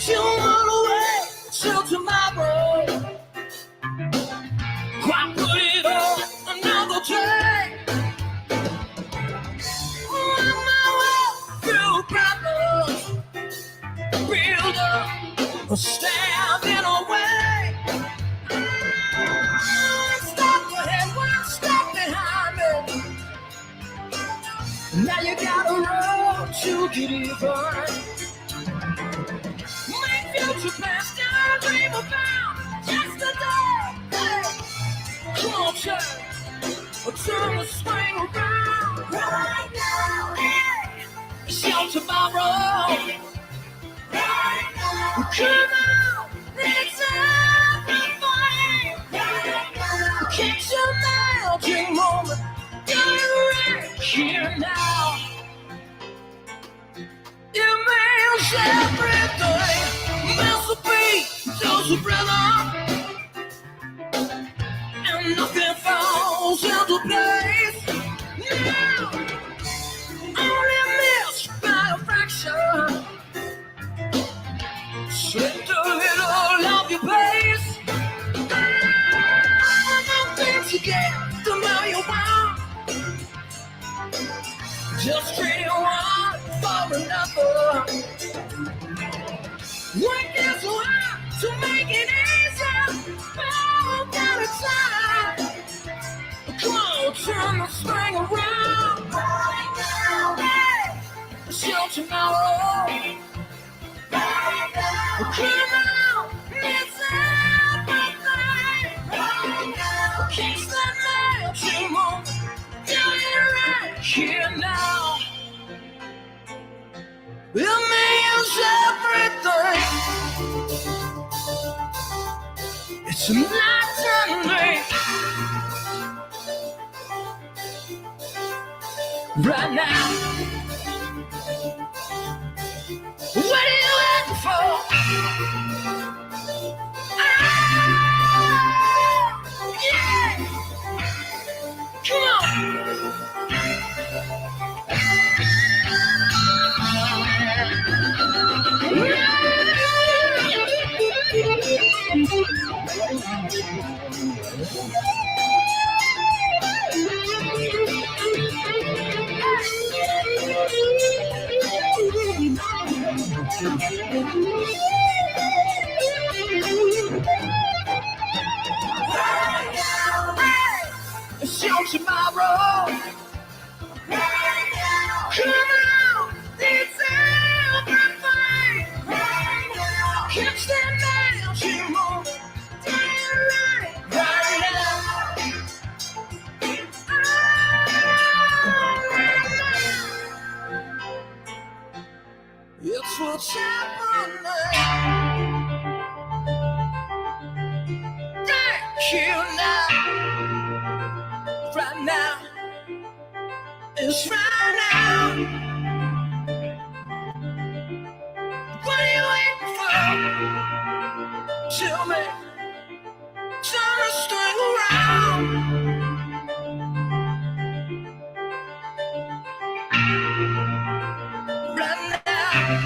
You run away till tomorrow. Why put it on another day? On my way through problems, build up or standing away. Stop ahead, one step behind me. Now you got a road to get even. Make future plans, don't dream about yesterday. Hey, come on, turn the swing around right now. Hey, it's your tomorrow. Right now. Come on, it's everything. Right now. Catch a magic moment. You're right here now. It means everything. Meant to be, just a brother. And nothing falls into place. Now, only missed by a fraction. Slipped a little of your pace. Nothing to get to know you want. Just treat one for another. Work is hard to make it easy. Oh, got a time. Come on, turn the swing around right now. Hey, it's your tomorrow. Right now. Come on, it's everything. Right now. Catch that magic moment. You're right here now. It means everything. It's a night to me. Right now. What are you waiting for? Yeah. Come on. It's your tomorrow. Right now. Come on, it's everything. Right now. Catch that magic moment. Right now. It's what's happening. Thank you now. Right now. It's right now. What are you waiting for? Tell me. Turn this thing around. Right now.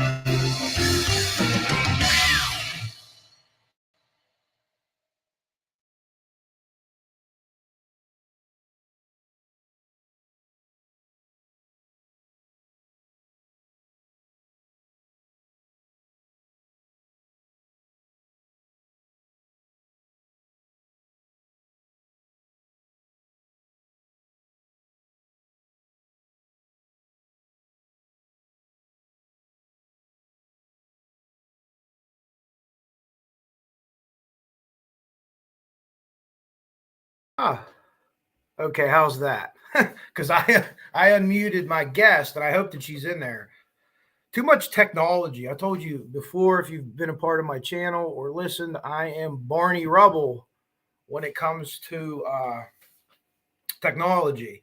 Ah, okay. How's that? Because I unmuted my guest, and I hope that she's in there. Too much technology. I told you before, if you've been a part of my channel or listened, I am Barney Rubble when it comes to technology.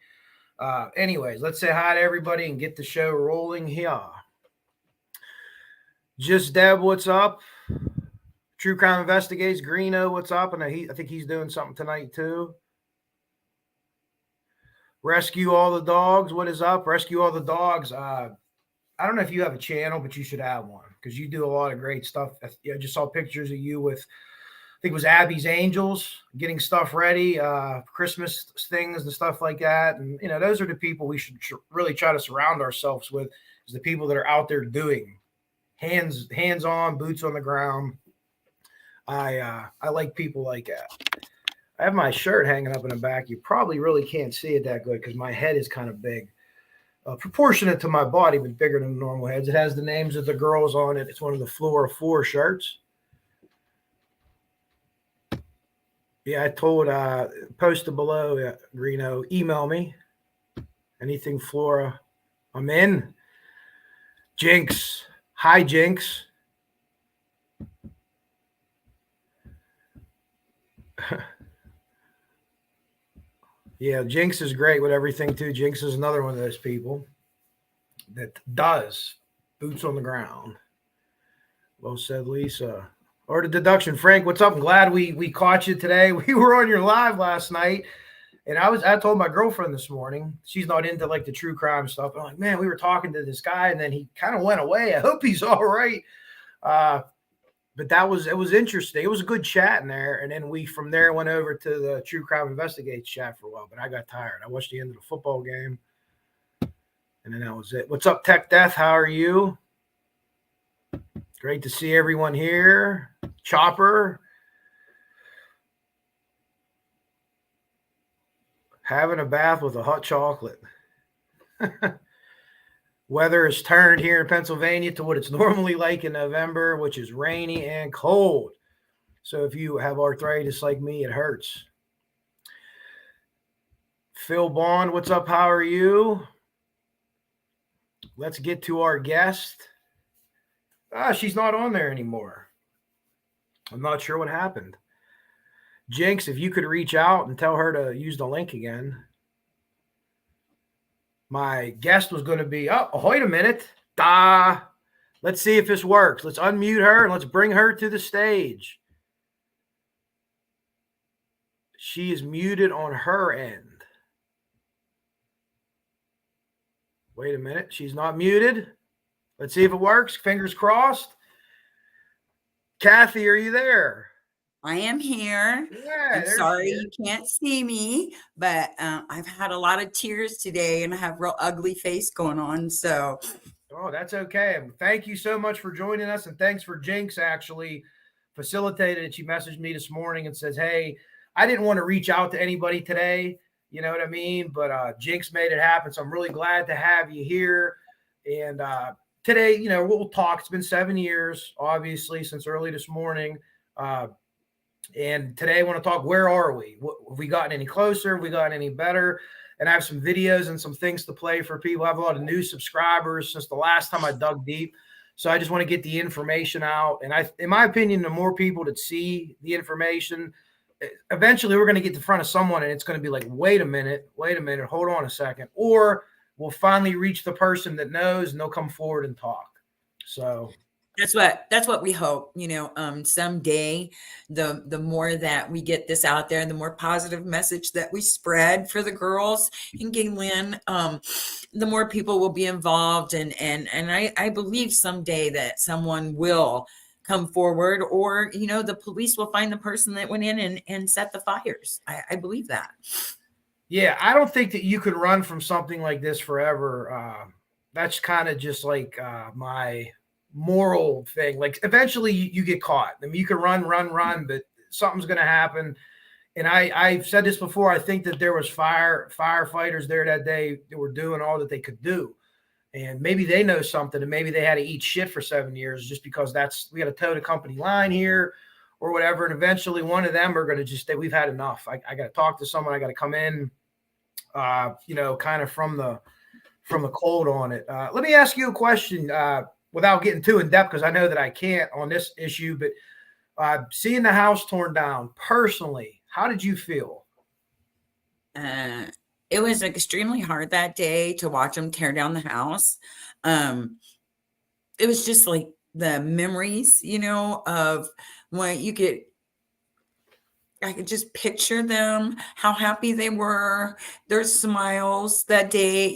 Anyways, let's say hi to everybody and get the show rolling here. Just Deb, what's up? True Crime Investigates, Greeno, what's up? And I think he's doing something tonight too. Rescue All the Dogs, what is up? Rescue All the Dogs. I don't know if you have a channel, but you should have one because you do a lot of great stuff. I just saw pictures of you with, I think it was Abby's Angels, getting stuff ready, Christmas things and stuff like that. And, you know, those are the people we should really try to surround ourselves with, is the people that are out there doing hands on, boots on the ground. I like people like that. I have my shirt hanging up in the back. You probably really can't see it that good because my head is kind of big. Proportionate to my body, but bigger than normal heads. It has the names of the girls on it. It's one of the Flora 4 shirts. Yeah, I told posted below, Greeno, email me. Anything Flora, I'm in. Jinx. Hi, Jinx. Yeah, Jinx is great with everything too. Jinx is another one of those people that does boots on the ground. Well said, Lisa. Or the deduction. Frank, what's up? I'm glad we caught you today. We were on your live last night, and I told my girlfriend this morning, she's not into like the true crime stuff. I'm like, man, we were talking to this guy, and then he kind of went away. I hope he's all right. But it was interesting. It was a good chat in there. And then we from there went over to the True Crime Investigates chat for a while, but I got tired. I watched the end of the football game. And then that was it. What's up, Tech Death? How are you? Great to see everyone here. Chopper. Having a bath with a hot chocolate. Weather has turned here in Pennsylvania to what it's normally like in November, which is rainy and cold. So if you have arthritis like me, it hurts. Phil Bond, what's up? How are you? Let's get to our guest. She's not on there anymore. I'm not sure what happened. Jinx, if you could reach out and tell her to use the link again. My guest was going to be, wait a minute. Let's see if this works. Let's unmute her and let's bring her to the stage. She is muted on her end. Wait a minute. She's not muted. Let's see if it works. Fingers crossed. Kathy, are you there? I am here. Yeah, I'm sorry you can't see me, but I've had a lot of tears today and I have a real ugly face going on. So, that's okay. Thank you so much for joining us, and thanks for Jinx actually facilitated it. She messaged me this morning and says, "Hey, I didn't want to reach out to anybody today. You know what I mean? But Jinx made it happen, so I'm really glad to have you here. And today, you know, we'll talk. It's been 7 years, obviously, since early this morning." And today I want to talk, where are we? Have we gotten any closer? Have we gotten any better? And I have some videos and some things to play for people. I have a lot of new subscribers since the last time I dug deep. So I just want to get the information out. And in my opinion, the more people that see the information, eventually we're going to get in front of someone and it's going to be like, wait a minute, hold on a second. Or we'll finally reach the person that knows and they'll come forward and talk. So that's what we hope, you know, someday the more that we get this out there, the more positive message that we spread for the girls in Gaylin, the more people will be involved. And I believe someday that someone will come forward, or, you know, the police will find the person that went in and set the fires. I believe that. Yeah, I don't think that you could run from something like this forever. That's kind of just like my moral thing. Like eventually you get caught. I mean, you can run, but something's going to happen. And I've said this before. I think that there was firefighters there that day that were doing all that they could do. And maybe they know something, and maybe they had to eat shit for 7 years just because we got to toe the company line here, or whatever. And eventually one of them are going to just say, we've had enough. I got to talk to someone. I got to come in, kind of from the cold on it. Let me ask you a question without getting too in depth, because I know that I can't on this issue, but seeing the house torn down personally, how did you feel? It was extremely hard that day to watch them tear down the house. It was just like the memories, of when I could just picture them, how happy they were, their smiles that day,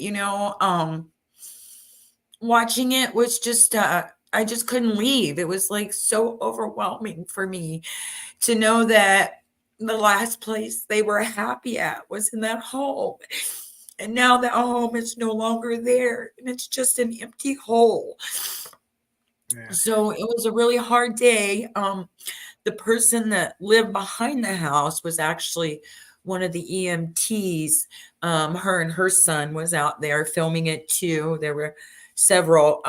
watching it was just, I just couldn't leave. It was like so overwhelming for me to know that the last place they were happy at was in that home. And now that home is no longer there and it's just an empty hole. Yeah. So it was a really hard day. The person that lived behind the house was actually one of the EMTs. Her and her son was out there filming it too. There were several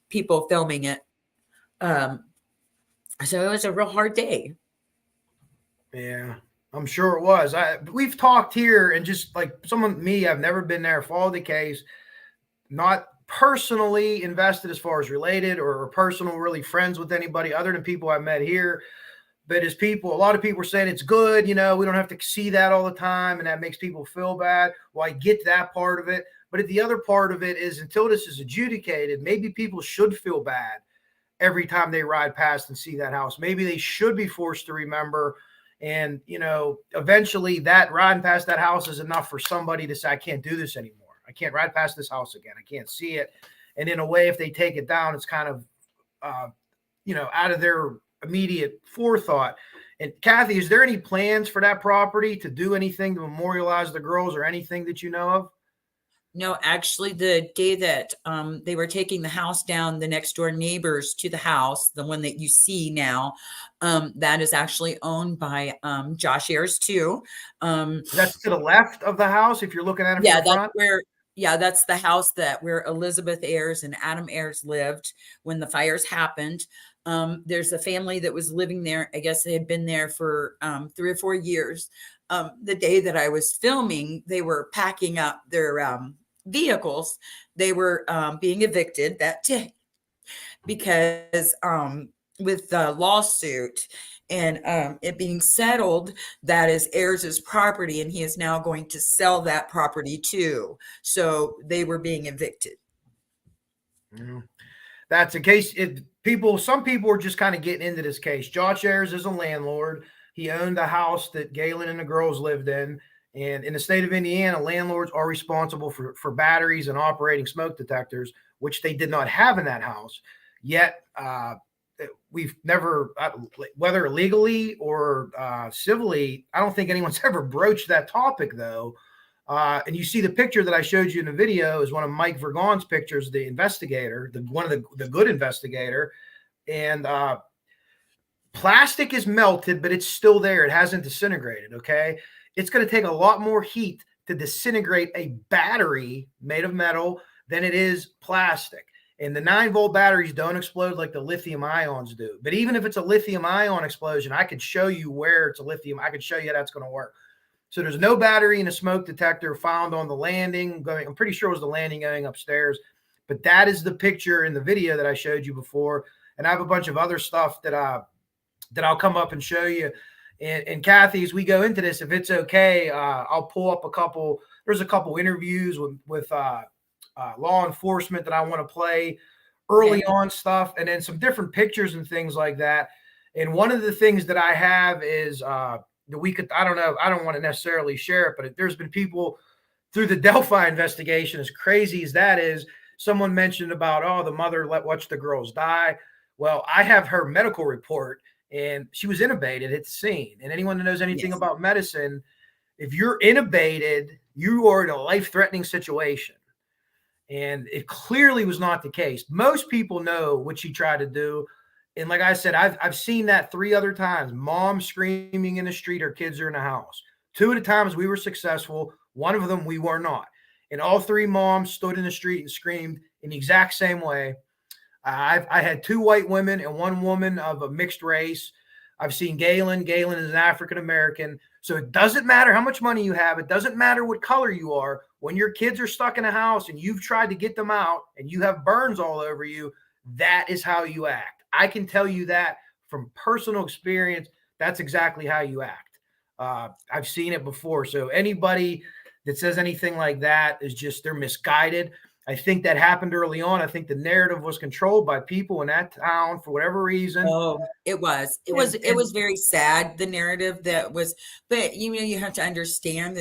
people filming it. So it was a real hard day. Yeah, I'm sure it was. We've talked here, and just like me, I've never been there, followed the case, not personally invested as far as related or personal, really friends with anybody other than people I met here. But as people, a lot of people are saying it's good, we don't have to see that all the time, and that makes people feel bad. Well, I get that part of it. But the other part of it is, until this is adjudicated, maybe people should feel bad every time they ride past and see that house. Maybe they should be forced to remember. And, eventually that riding past that house is enough for somebody to say, I can't do this anymore. I can't ride past this house again. I can't see it. And in a way, if they take it down, it's kind of, out of their immediate forethought. And Kathy, is there any plans for that property to do anything to memorialize the girls or anything that you know of? No, actually, the day that they were taking the house down, the next door neighbors to the house, the one that you see now, that is actually owned by Josh Ayers too. That's to the left of the house if you're looking at it Yeah, from the front? that's the house where Elizabeth Ayers and Adam Ayers lived when the fires happened. There's a family that was living there. I guess they had been there for 3 or 4 years. The day that I was filming, they were packing up their vehicles. They were being evicted that day because with the lawsuit and it being settled, that is Ayers' property, and he is now going to sell that property too. So they were being evicted. Mm-hmm. That's a case. Some people are just kind of getting into this case. Josh Ayers is a landlord. He owned the house that Gaylin and the girls lived in. And in the state of Indiana, landlords are responsible for batteries and operating smoke detectors, which they did not have in that house. Yet we've never, whether legally or civilly, I don't think anyone's ever broached that topic, though. And you see the picture that I showed you in the video is one of Mike Vergon's pictures, the investigator, one of the good investigator. And plastic is melted, but it's still there. It hasn't disintegrated, okay? It's going to take a lot more heat to disintegrate a battery made of metal than it is plastic. And the 9-volt batteries don't explode like the lithium ions do. But even if it's a lithium ion explosion, I could show you where it's a lithium. I could show you how that's going to work. So there's no battery in a smoke detector found on the landing. I'm pretty sure it was the landing going upstairs. But that is the picture in the video that I showed you before. And I have a bunch of other stuff that I'll come up and show you. And Kathy, as we go into this, if it's okay, I'll pull up there's a couple interviews with law enforcement that I want to play early on stuff, and then some different pictures and things like that. And one of the things that I have is I don't know, I don't want to necessarily share it, but there's been people through the Delphi investigation, as crazy as that is, someone mentioned about, the mother watch the girls die. Well, I have her medical report, and she was intubated at the scene. And anyone that knows anything about medicine, if you're intubated, you are in a life-threatening situation. And it clearly was not the case. Most people know what she tried to do. And like I said, I've seen that 3 other times. Mom screaming in the street, her kids are in the house. 2 of the times we were successful. 1 of them we were not. And all 3 moms stood in the street and screamed in the exact same way. I had 2 white women and 1 woman of a mixed race. I've seen Gaylin. Gaylin is an African American. So it doesn't matter how much money you have. It doesn't matter what color you are. When your kids are stuck in a house and you've tried to get them out and you have burns all over you, that is how you act. I can tell you that from personal experience. That's exactly how you act. I've seen it before. So anybody that says anything like that is just, they're misguided. I think that happened early on. I think the narrative was controlled by people in that town for whatever reason. Oh, it was very sad, the narrative that was, but you have to understand,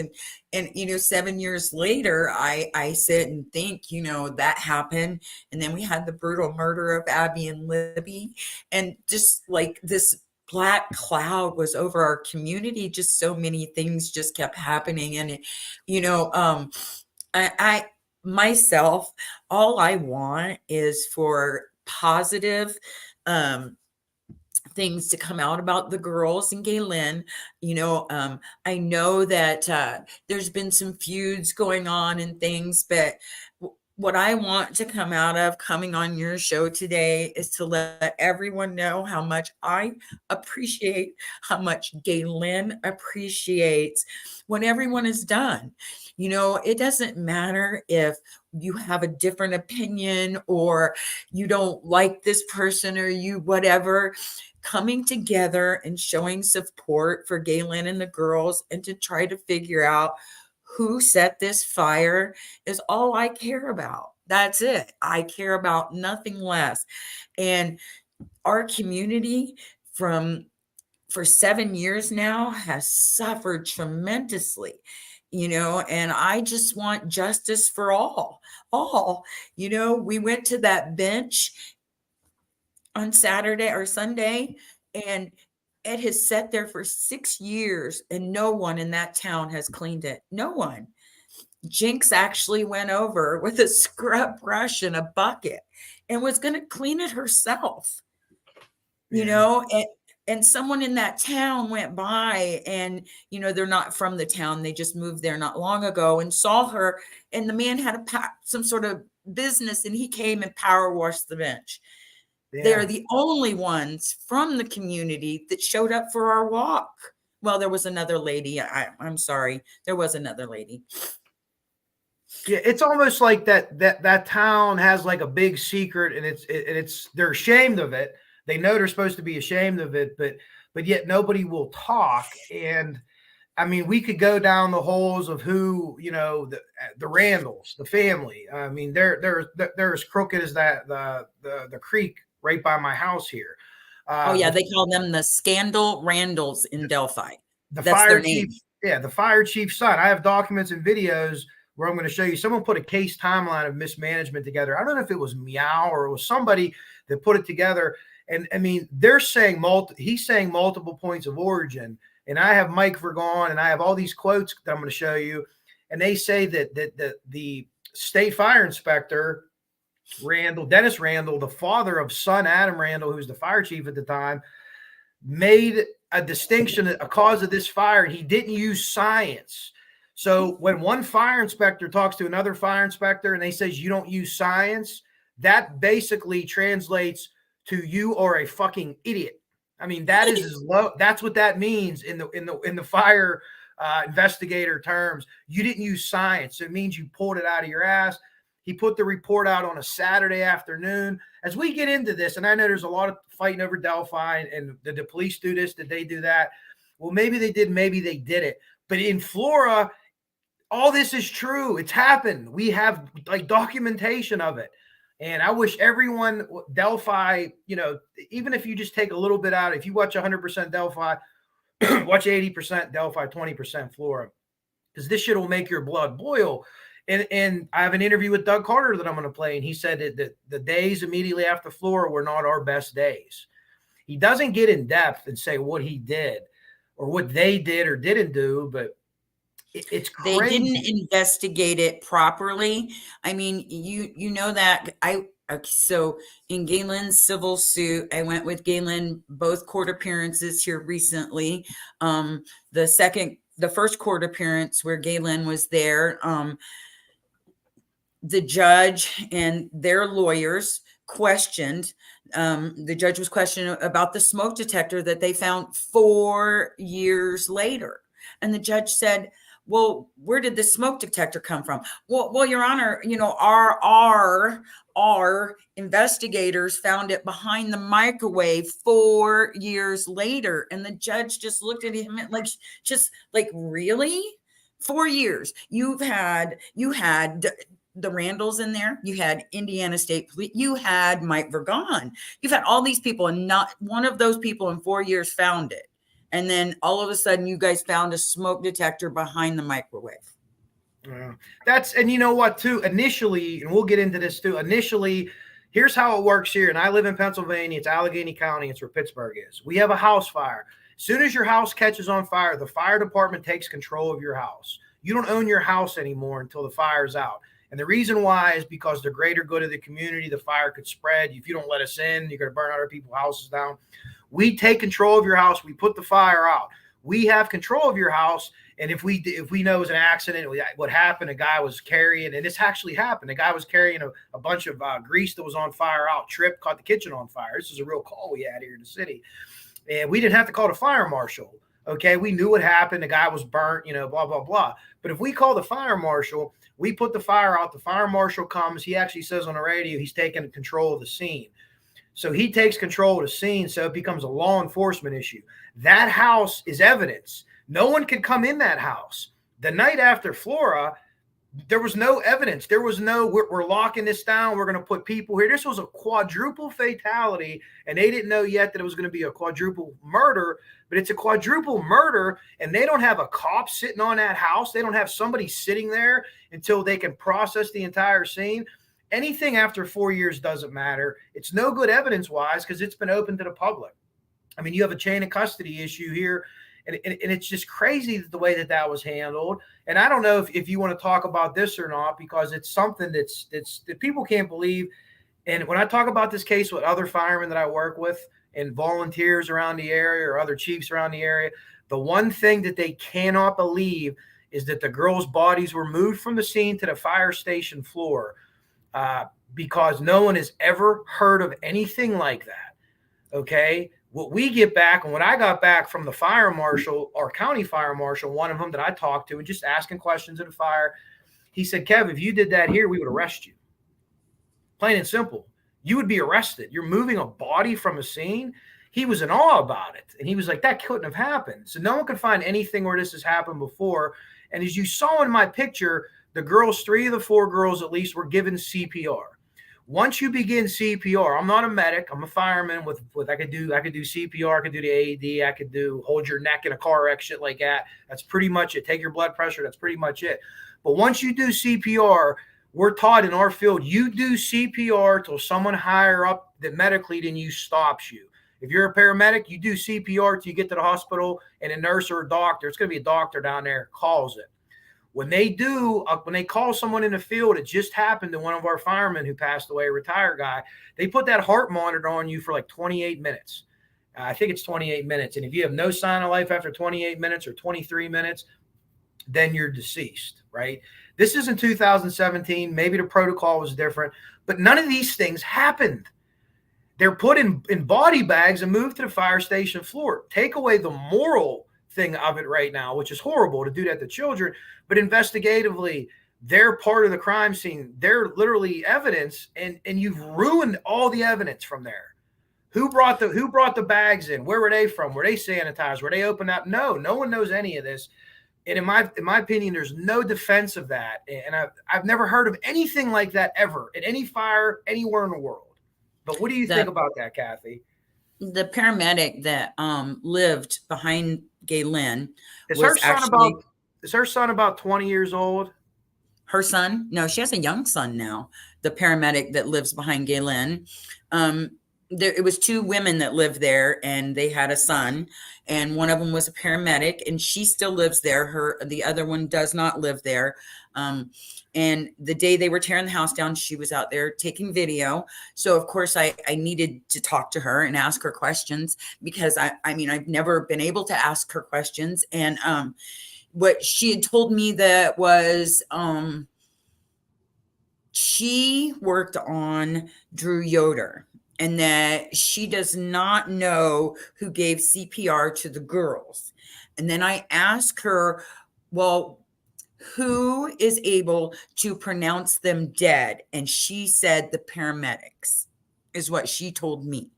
and 7 years later, I sit and think, that happened. And then we had the brutal murder of Abby and Libby. And just like this black cloud was over our community, just so many things just kept happening. And, I myself, all I want is for positive things to come out about the girls and Gaylin. I know that there's been some feuds going on and things, but what I want to come out of coming on your show today is to let everyone know how much I appreciate, how much Gaylin appreciates when everyone is done. It doesn't matter if you have a different opinion or you don't like this person or you whatever. Coming together and showing support for Gaylin and the girls and to try to figure out who set this fire is all I care about. That's it. I care about nothing less. And our community for 7 years now has suffered tremendously, and I just want justice for all. We went to that bench on Saturday or Sunday, and it has sat there for 6 years and no one in that town has cleaned it. No one. Jinx actually went over with a scrub brush and a bucket and was going to clean it herself. And someone in that town went by and, they're not from the town. They just moved there not long ago and saw her. And the man had some sort of business and he came and power washed the bench. Yeah. They're the only ones from the community that showed up for our walk. Well, there was another lady. I'm sorry. There was another lady. Yeah, it's almost like that town has like a big secret, and it's they're ashamed of it. They know they're supposed to be ashamed of it, but yet nobody will talk. And I mean, we could go down the holes of who, the Randalls, the family. I mean, they're as crooked as that the creek right by my house here. They call them the Scandal Randalls in Delphi. That's fire chief. Yeah, the fire chief's son. I have documents and videos where I'm going to show you. Someone put a case timeline of mismanagement together. I don't know if it was Meow or it was somebody that put it together. And I mean, he's saying multiple points of origin. And I have Mike Vergon and I have all these quotes that I'm going to show you. And they say that the state fire inspector, Dennis Randall, the father of son Adam Randall, who's the fire chief at the time, made a distinction, a cause of this fire. And he didn't use science. So when one fire inspector talks to another fire inspector and they says you don't use science, that basically translates to you are a fucking idiot. I mean, that is as low. That's what that means in the fire investigator terms. You didn't use science. So it means you pulled it out of your ass. He put the report out on a Saturday afternoon. As we get into this, and I know there's a lot of fighting over Delphi, and did the police do this? Did they do that? Well, maybe they did. Maybe they did it. But in Flora, all this is true. It's happened. We have like documentation of it. And I wish everyone, Delphi, even if you just take a little bit out, if you watch 100% Delphi, watch 80% Delphi, 20% Flora, because this shit will make your blood boil. And I have an interview with Doug Carter that I'm going to play. And he said that the days immediately after Flora were not our best days. He doesn't get in depth and say what he did or what they did or didn't do, but it's crazy. They didn't investigate it properly. I mean, you know that so in Gaylin's civil suit, I went with Gaylin both court appearances here recently. The first court appearance where Gaylin was there, the judge and their lawyers questioned, the judge was questioning about the smoke detector that they found 4 years later. And the judge said, well, where did the smoke detector come from? Well, Your Honor, our investigators found it behind the microwave 4 years later. And the judge just looked at him like, really? 4 years. You had the Randalls in there. You had Indiana State Police. You had Mike Vergon. You've had all these people, and not one of those people in 4 years found it. And then all of a sudden, you guys found a smoke detector behind the microwave. And you know what, too? Initially, and we'll get into this too. Initially, here's how it works here. And I live in Pennsylvania. It's Allegheny County. It's where Pittsburgh is. We have a house fire. As soon as your house catches on fire, the fire department takes control of your house. You don't own your house anymore until the fire's out. And the reason why is because the greater good of the community, the fire could spread. If you don't let us in, you're going to burn other people's houses down. We take control of your house. We put the fire out. We have control of your house. And if we know it was an accident, what happened, a guy was carrying, and this actually happened. A guy was carrying a bunch of grease that was on fire out, tripped, caught the kitchen on fire. This is a real call we had here in the city. And we didn't have to call the fire marshal. Okay. We knew what happened. The guy was burnt, blah, blah, blah. But if we call the fire marshal, we put the fire out, the fire marshal comes. He actually says on the radio, he's taking control of the scene. So he takes control of the scene. So it becomes a law enforcement issue. That house is evidence. No one could come in that house. The night after Flora, there was no evidence. There was no, we're locking this down. We're going to put people here. This was a quadruple fatality, and they didn't know yet that it was going to be a quadruple murder, but it's a quadruple murder, and they don't have a cop sitting on that house. They don't have somebody sitting there until they can process the entire scene. Anything after 4 years doesn't matter. It's no good evidence-wise because it's been open to the public. I mean, you have a chain of custody issue here. And it's just crazy the way that was handled. And I don't know if you want to talk about this or not, because it's something that people can't believe. And when I talk about this case with other firemen that I work with and volunteers around the area or other chiefs around the area, the one thing that they cannot believe is that the girls' bodies were moved from the scene to the fire station floor because no one has ever heard of anything like that. Okay. What we get back, and when I got back from the fire marshal, our county fire marshal, one of them that I talked to and just asking questions of the fire, he said, Kev, if you did that here, we would arrest you. Plain and simple. You would be arrested. You're moving a body from a scene. He was in awe about it. And he was like, that couldn't have happened. So no one could find anything where this has happened before. And as you saw in my picture, the girls, 3 of the 4 girls at least, were given CPR. Once you begin CPR, I'm not a medic. I'm a fireman with I could do CPR, I could do the AED, I could do hold your neck in a car wreck, shit like that. That's pretty much it. Take your blood pressure. That's pretty much it. But once you do CPR, we're taught in our field, you do CPR till someone higher up that medically than you stops you. If you're a paramedic, you do CPR till you get to the hospital, and a nurse or a doctor, it's going to be a doctor down there, calls it. When they call someone in the field, it just happened to one of our firemen who passed away, a retired guy. They put that heart monitor on you for like 28 minutes. I think it's 28 minutes. And if you have no sign of life after 28 minutes or 23 minutes, then you're deceased, right? This is in 2017. Maybe the protocol was different, but none of these things happened. They're put in body bags and moved to the fire station floor. Take away the moral thing of it right now, which is horrible to do that to children, but investigatively, they're part of the crime scene. They're literally evidence, and you've ruined all the evidence from there. Who brought the bags in? Where were they from? Were they sanitized? Were they opened up? No one knows any of this. And in my opinion, there's no defense of that. And I've never heard of anything like that ever at any fire anywhere in the world. But what do you think about that, Kathy? The paramedic that lived behind Gaylin is her son about 20 years old? Her son? No, she has a young son now. The paramedic that lives behind Gaylin. It was 2 women that lived there, and they had a son, and one of them was a paramedic, and she still lives there. The other one does not live there. And the day they were tearing the house down, she was out there taking video. So of course I needed to talk to her and ask her questions, because I've never been able to ask her questions. And what she had told me that was she worked on Drew Yoder, and that she does not know who gave CPR to the girls. And then I asked her, well, who is able to pronounce them dead? And she said the paramedics, is what she told me.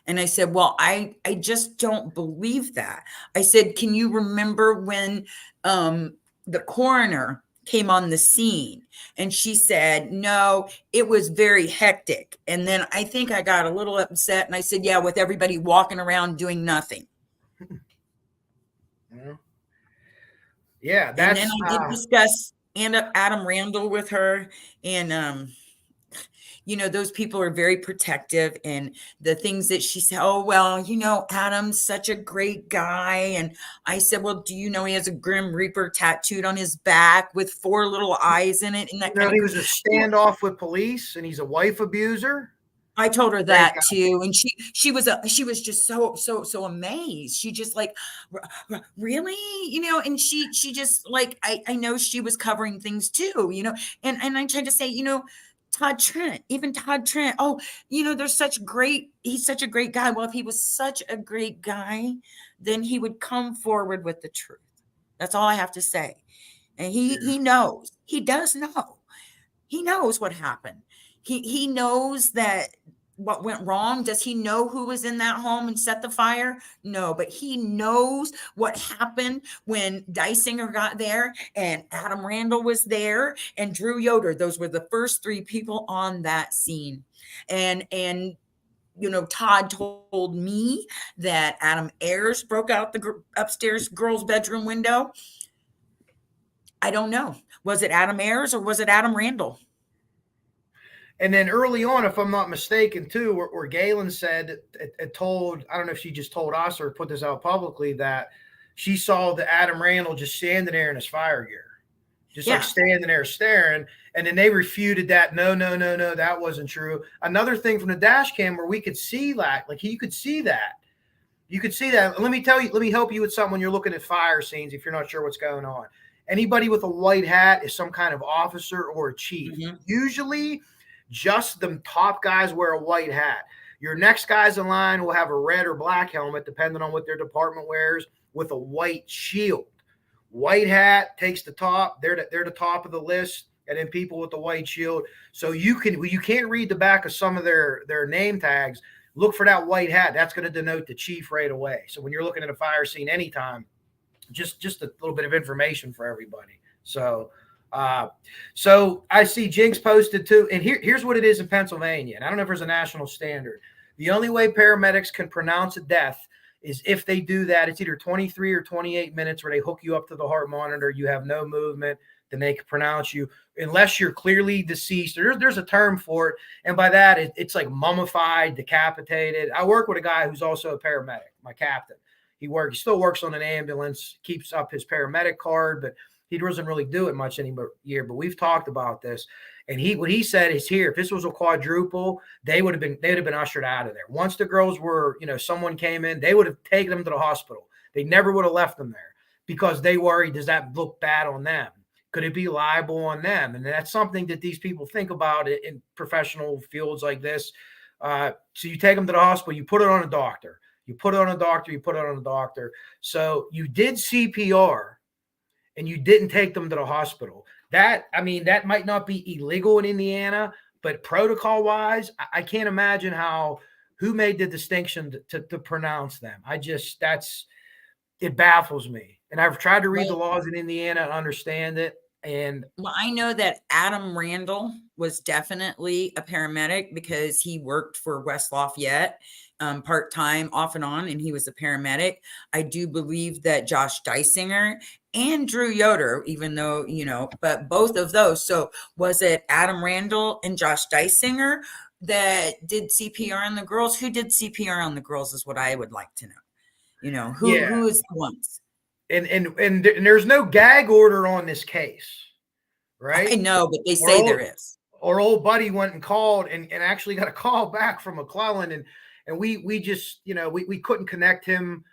And I said, well, I just don't believe that. I said, can you remember when the coroner came on the scene? And she said, no, it was very hectic. And then I think I got a little upset, and I said, yeah, with everybody walking around doing nothing. Yeah, And then that's I did discuss Adam Randall with her, and you know, those people are very protective, and the things that she said, oh, well, you know, Adam's such a great guy. And I said, well, do you know he has a Grim Reaper tattooed on his back with 4 little eyes in it? And that kind he of, was a standoff with police, and he's a wife abuser. I told her Great that guy. too. And she was just so amazed. She just like, really, you know, and she just like, I know she was covering things too, you know, and I tried to say, you know, Todd Trent, oh, you know, he's such a great guy. Well, if he was such a great guy, then he would come forward with the truth. That's all I have to say. And he knows, he does know. He knows what happened. He knows that what went wrong. Does he know who was in that home and set the fire? No, but he knows what happened when Dysinger got there and Adam Randall was there and Drew Yoder. Those were the first 3 people on that scene. And you know, Todd told me that Adam Ayers broke out the upstairs girls' bedroom window. I don't know. Was it Adam Ayers or was it Adam Randall? And then early on, if I'm not mistaken, too, where Gaylin said, it told, I don't know if she just told us or put this out publicly, that she saw the Adam Randall just standing there in his fire gear, just like standing there staring. And then they refuted that. No, that wasn't true. Another thing from the dash cam where we could see that, like you could see that. You could see that. Let me help you with something when you're looking at fire scenes if you're not sure what's going on. Anybody with a white hat is some kind of officer or a chief. Mm-hmm. Usually, just the top guys wear a white hat. Your next guys in line will have a red or black helmet, depending on what their department wears, with a white shield. White hat takes the top. They're the top of the list, and then people with the white shield. So you can't read the back of some of their name tags. Look for that white hat. That's going to denote the chief right away. So when you're looking at a fire scene anytime, just a little bit of information for everybody. So I see Jinx posted too, and here's what it is in Pennsylvania, and I don't know if there's a national standard. The only way paramedics can pronounce a death is if they do that. It's either 23 or 28 minutes where they hook you up to the heart monitor. You have no movement, then they can pronounce you, unless you're clearly deceased. There's a term for it, and by that it's like mummified, decapitated. I work with a guy who's also a paramedic, my captain. He still works on an ambulance, keeps up his paramedic card, but he doesn't really do it much anymore. But we've talked about this, and what he said is, here, if this was a quadruple, they'd have been ushered out of there. Once the girls were, someone came in, they would have taken them to the hospital. They never would have left them there because they worried, does that look bad on them? Could it be liable on them? And that's something that these people think about in professional fields like this. So you take them to the hospital, you put it on a doctor. You put it on a doctor. So you did CPR and you didn't take them to the hospital. That might not be illegal in Indiana, but protocol wise, I can't imagine who made the distinction to pronounce them. It baffles me. And I've tried to read the laws in Indiana and understand it. And well, I know that Adam Randall was definitely a paramedic because he worked for West Lafayette part-time off and on, and he was a paramedic. I do believe that Josh Dysinger and Drew Yoder, even though, but both of those. So was it Adam Randall and Josh Dysinger that did CPR on the girls? Who did CPR on the girls is what I would like to know. Who is the ones? And there's no gag order on this case, right? I know, but they say there is. Our old buddy went and called and actually got a call back from McClellan, and we just, we couldn't connect him.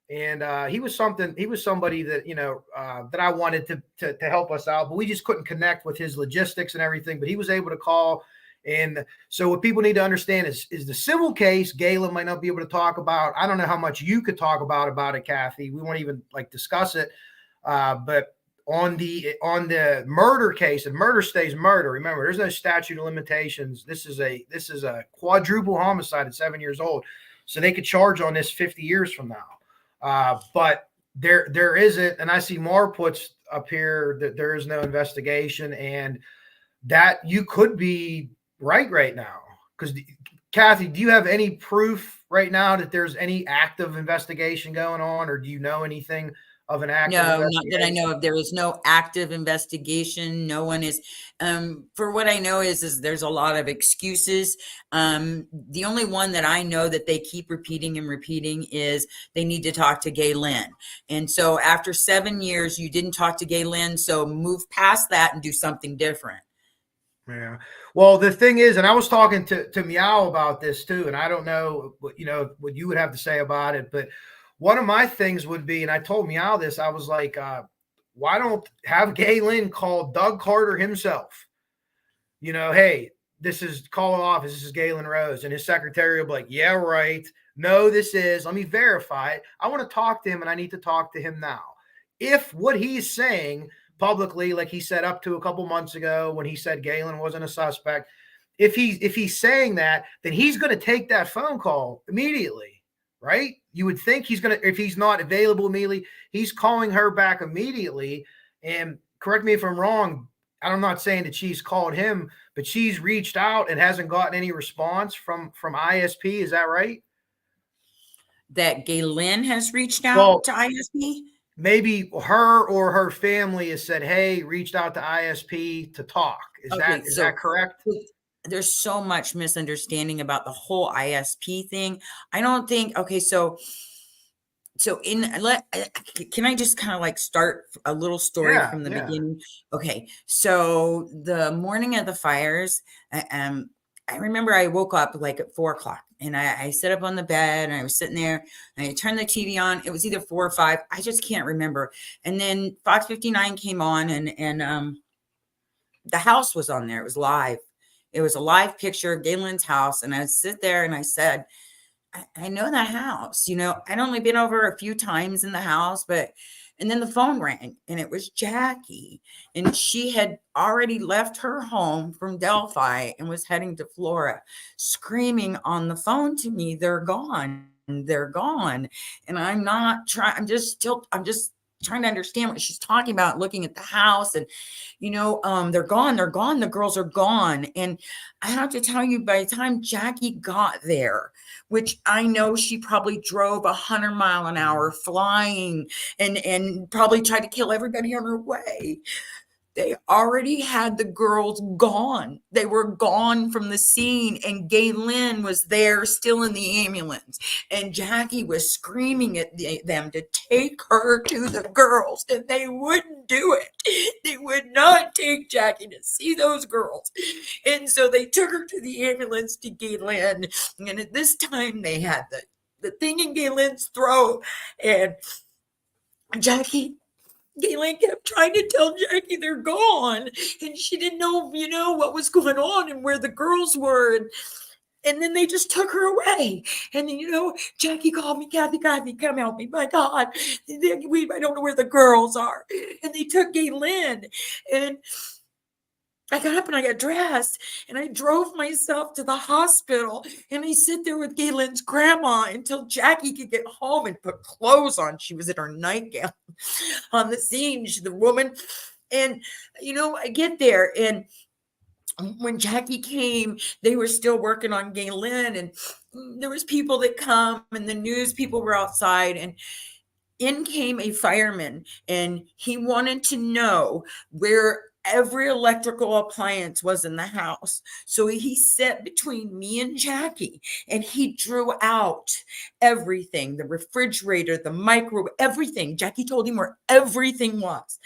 And he was somebody that, that I wanted to help us out, but we just couldn't connect with his logistics and everything. But he was able to call. And so what people need to understand is the civil case, Gaylin might not be able to talk about. I don't know how much you could talk about it, Kathy. We won't even discuss it. But on the murder case, and murder stays murder. Remember, there's no statute of limitations. This is a quadruple homicide at 7 years old. So they could charge on this 50 years from now. But there isn't, and I see Mar puts up here that there is no investigation, and that you could be right now. Because Kathy, do you have any proof right now that there's any active investigation going on, or do you know anything of an active No, not that I know of. There is no active investigation. No one is, for what I know is there's a lot of excuses. The only one that I know that they keep repeating and repeating is they need to talk to Gaylin. And so after 7 years, you didn't talk to Gaylin. So move past that and do something different. Yeah. Well, the thing is, and I was talking to Meow about this too, and I don't know what you would have to say about it, but one of my things would be, and I told Meow this, I was like, why don't have Gaylin call Doug Carter himself? Hey, this is calling office. This is Gaylin Rose. And his secretary will be like, yeah, right. No, this is. Let me verify it. I want to talk to him, and I need to talk to him now. If what he's saying publicly, like he said up to a couple months ago when he said Gaylin wasn't a suspect, if he's saying that, then he's going to take that phone call immediately. Right? You would think he's going to, if he's not available immediately, he's calling her back immediately. And correct me if I'm wrong, I'm not saying that she's called him, but she's reached out and hasn't gotten any response from ISP. Is that right? That Gaylin has reached out to ISP? Maybe her or her family has said, hey, reached out to ISP to talk. Is that correct? There's so much misunderstanding about the whole ISP thing. I don't think, okay, so can I just kind of start a little story from the beginning? Okay, so the morning of the fires, I remember I woke up at 4:00 and I sat up on the bed and I was sitting there and I turned the TV on. It was either 4 or 5. I just can't remember. And then Fox 59 came on and the house was on there. It was live. It was a live picture of Gaylin's house. And I sit there and I said, I know that house. I'd only been over a few times in the house, and then the phone rang and it was Jackie. And she had already left her home from Delphi and was heading to Flora, screaming on the phone to me, they're gone. They're gone. And I'm just trying to understand what she's talking about, looking at the house and, they're gone. The girls are gone. And I have to tell you, by the time Jackie got there, which I know she probably drove 100 miles an hour flying and probably tried to kill everybody on her way. They already had the girls gone. They were gone from the scene, and Gaylin was there still in the ambulance. And Jackie was screaming at them to take her to the girls, and they wouldn't do it. They would not take Jackie to see those girls. And so they took her to the ambulance to Gaylin. And at this time, they had the thing in Gaylin's throat, and Gaylin kept trying to tell Jackie they're gone, and she didn't know, what was going on and where the girls were. And then they just took her away. And then, Jackie called me, Kathy, come help me. My God, I don't know where the girls are. And they took Gaylin. And I got up and I got dressed and I drove myself to the hospital, and I sit there with Gaylin's grandma until Jackie could get home and put clothes on. She was in her nightgown on the scene, the woman. And, I get there, and when Jackie came, they were still working on Gaylin, and there was people that come, and the news people were outside, and in came a fireman, and he wanted to know where every electrical appliance was in the house. So he sat between me and Jackie, and he drew out everything, the refrigerator, the microwave, everything. Jackie told him where everything was,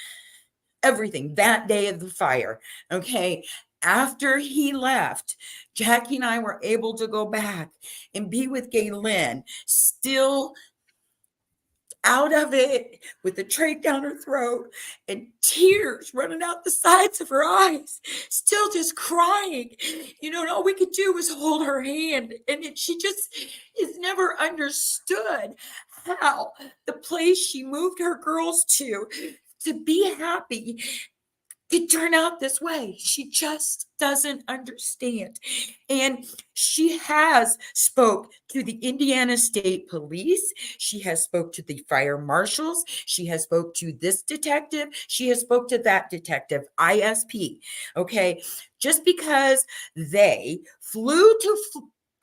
everything that day of the fire. Okay. After he left, Jackie and I were able to go back and be with Gaylin, still out of it with a trach down her throat and tears running out the sides of her eyes, still just crying. You know, and all we could do was hold her hand. And she just has never understood how the place she moved her girls to be happy could turn out this way. She just doesn't understand. And she has spoke to the Indiana State Police. She has spoke to the fire marshals. She has spoke to this detective. She has spoke to that detective, ISP. Okay. Just because they flew to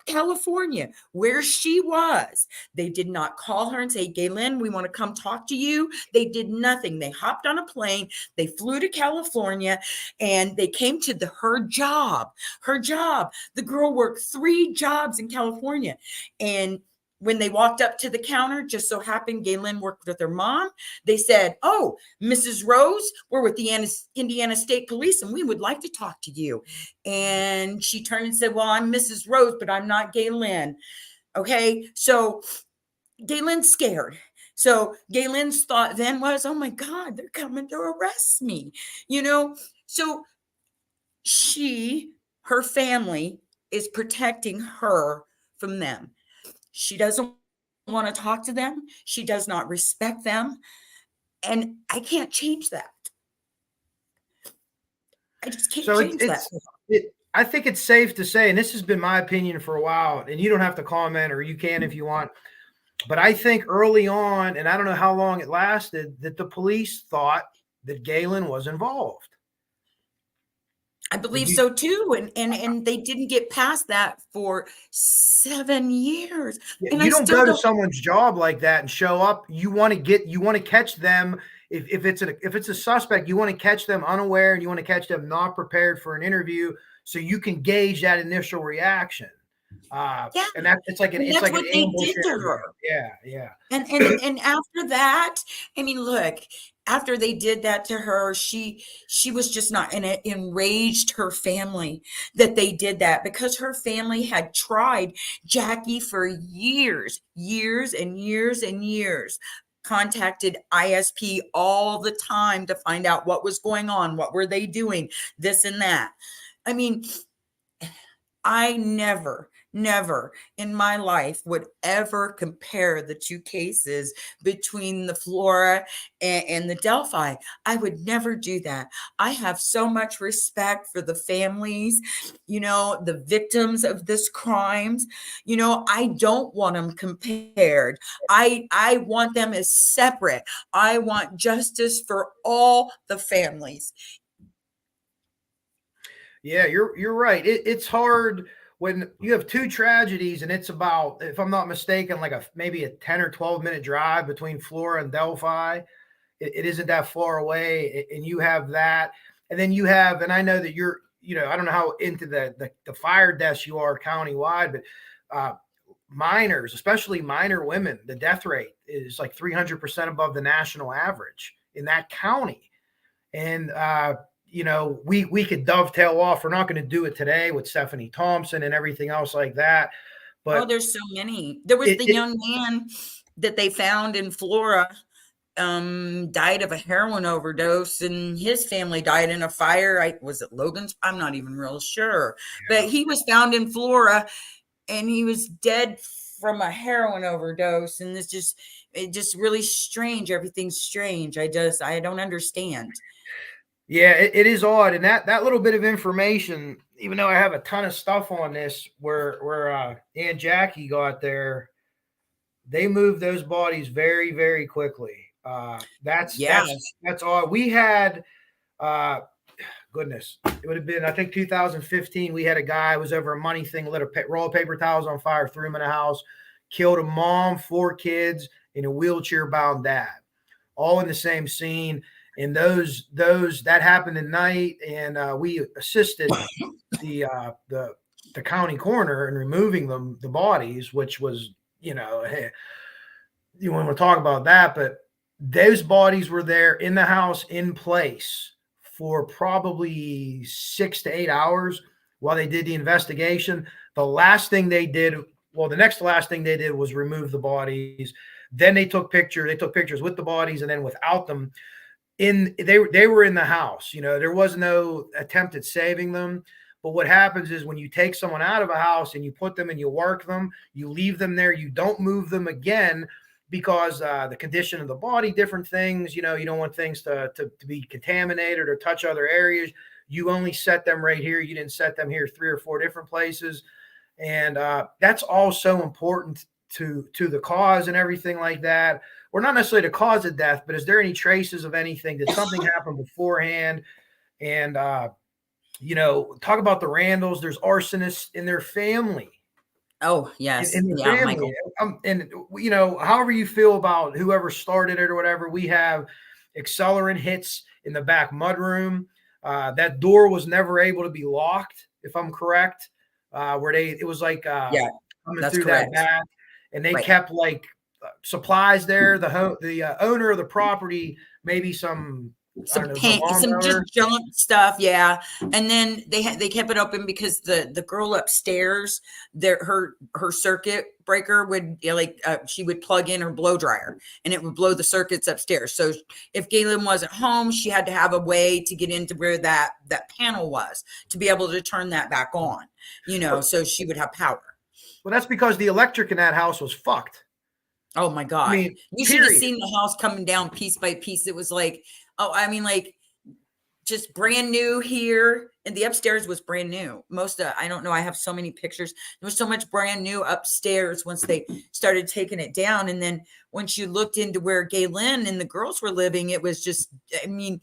California, where she was. They did not call her and say, Gaylin, we want to come talk to you. They did nothing. They hopped on a plane. They flew to California and they came to her job. Her job. The girl worked 3 jobs in California. And when they walked up to the counter, just so happened Gaylin worked with her mom. They said, oh, Mrs. Rose, we're with the Indiana State Police and we would like to talk to you. And she turned and said, well, I'm Mrs. Rose, but I'm not Gaylin. Okay. So Gaylin's scared. So Gaylin's thought then was, oh my God, they're coming to arrest me. You know, so her family is protecting her from them. She doesn't want to talk to them. She does not respect them. And I can't change that. I just can't change that. I think it's safe to say, and this has been my opinion for a while, and you don't have to comment, or you can if you want, but I think early on, and I don't know how long it lasted, that the police thought that Gaylin was involved. I believe so too. And they didn't get past that for 7 years. Yeah, and you don't go to someone's job like that and show up. You want to catch them. If it's a suspect, you want to catch them unaware and you want to catch them not prepared for an interview so you can gauge that initial reaction. And that's what they did to her. Yeah. And after that, I mean, look, after they did that to her, she was just not, and it enraged her family that they did that, because her family had tried Jackie for years and years, contacted ISP all the time to find out what was going on, what were they doing, this and that. I mean, I never in my life would ever compare the 2 cases between the Flora and the Delphi. I would never do that. I have so much respect for the families, you know, the victims of this crimes. You know, I don't want them compared. I want them as separate. I want justice for all the families. Yeah, you're right. It's hard when you have 2 tragedies and it's about, if I'm not mistaken, like maybe a 10 or 12 minute drive between Flora and Delphi. It isn't that far away. And you have that. And then you have, and I know that you're, you know, I don't know how into the fire deaths you are countywide, but minors, especially minor women, the death rate is like 300% above the national average in that county. And, you know, we could dovetail off. We're not going to do it today with Stephanie Thompson and everything else like that. But there's so many. There was the young man that they found in Flora, died of a heroin overdose, and his family died in a fire. Was it Logan's? I'm not even real sure. Yeah. But he was found in Flora and he was dead from a heroin overdose. And it's just really strange. Everything's strange. I don't understand. Yeah, it is odd. And that little bit of information, even though I have a ton of stuff on this, where Aunt Jackie got there, they moved those bodies very, very quickly. That's odd. We had, goodness, it would have been, I think 2015, we had a guy was over a money thing, lit a roll of paper towels on fire, threw him in a house, killed a mom, 4 kids, and a wheelchair-bound dad, all in the same scene. And those that happened at night, and we assisted the county coroner in removing the bodies, which was, you know, hey, you want to talk about that, but those bodies were there in the house in place for probably 6 to 8 hours while they did the investigation. The last thing they did Well, the next to last thing they did was remove the bodies. Then they took pictures. They took pictures with the bodies and then without them. They were in the house. You know, there was no attempt at saving them. But what happens is when you take someone out of a house and you put them and you work them, you leave them there, you don't move them again because the condition of the body, different things, you know, you don't want things to be contaminated or touch other areas. You only set them right here. You didn't set them here 3 or 4 different places. And that's all so important to the cause and everything like that. Or not necessarily the cause of death, but is there any traces of anything? Did something happen beforehand? And, you know, talk about the Randalls. There's arsonists in their family. Oh, yes. In their family. Michael. And, you know, however you feel about whoever started it or whatever, we have accelerant hits in the back mudroom. That door was never able to be locked, if I'm correct. Where it was like coming through correct. that back, and they Right. kept like supplies there. The owner of the property, maybe some paint, some just junk stuff, yeah. And then they kept it open because the girl upstairs, her circuit breaker would she would plug in her blow dryer and it would blow the circuits upstairs. So if Gaylin wasn't home, she had to have a way to get into where that panel was to be able to turn that back on, you know, so she would have power. Well, that's because the electric in that house was fucked. Oh my God. I mean, you should have seen the house coming down piece by piece. It was like, just brand new here. And the upstairs was brand new. I don't know. I have so many pictures. There was so much brand new upstairs once they started taking it down. And then once you looked into where Gaylin and the girls were living, it was just, I mean,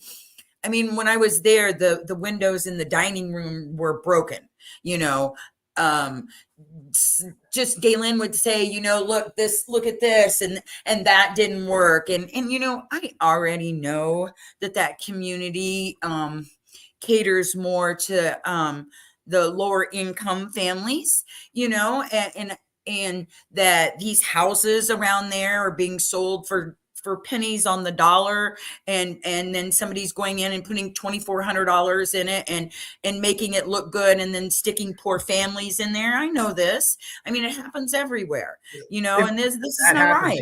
when I was there, the windows in the dining room were broken, you know. Just Gaylin would say, you know, look at this, and that didn't work. And you know, I already know that community caters more to the lower income families, you know, and that these houses around there are being sold for pennies on the dollar, and then somebody's going in and putting $2,400 in it and making it look good and then sticking poor families in there. I know this. I mean, it happens everywhere, you know, and this is not right.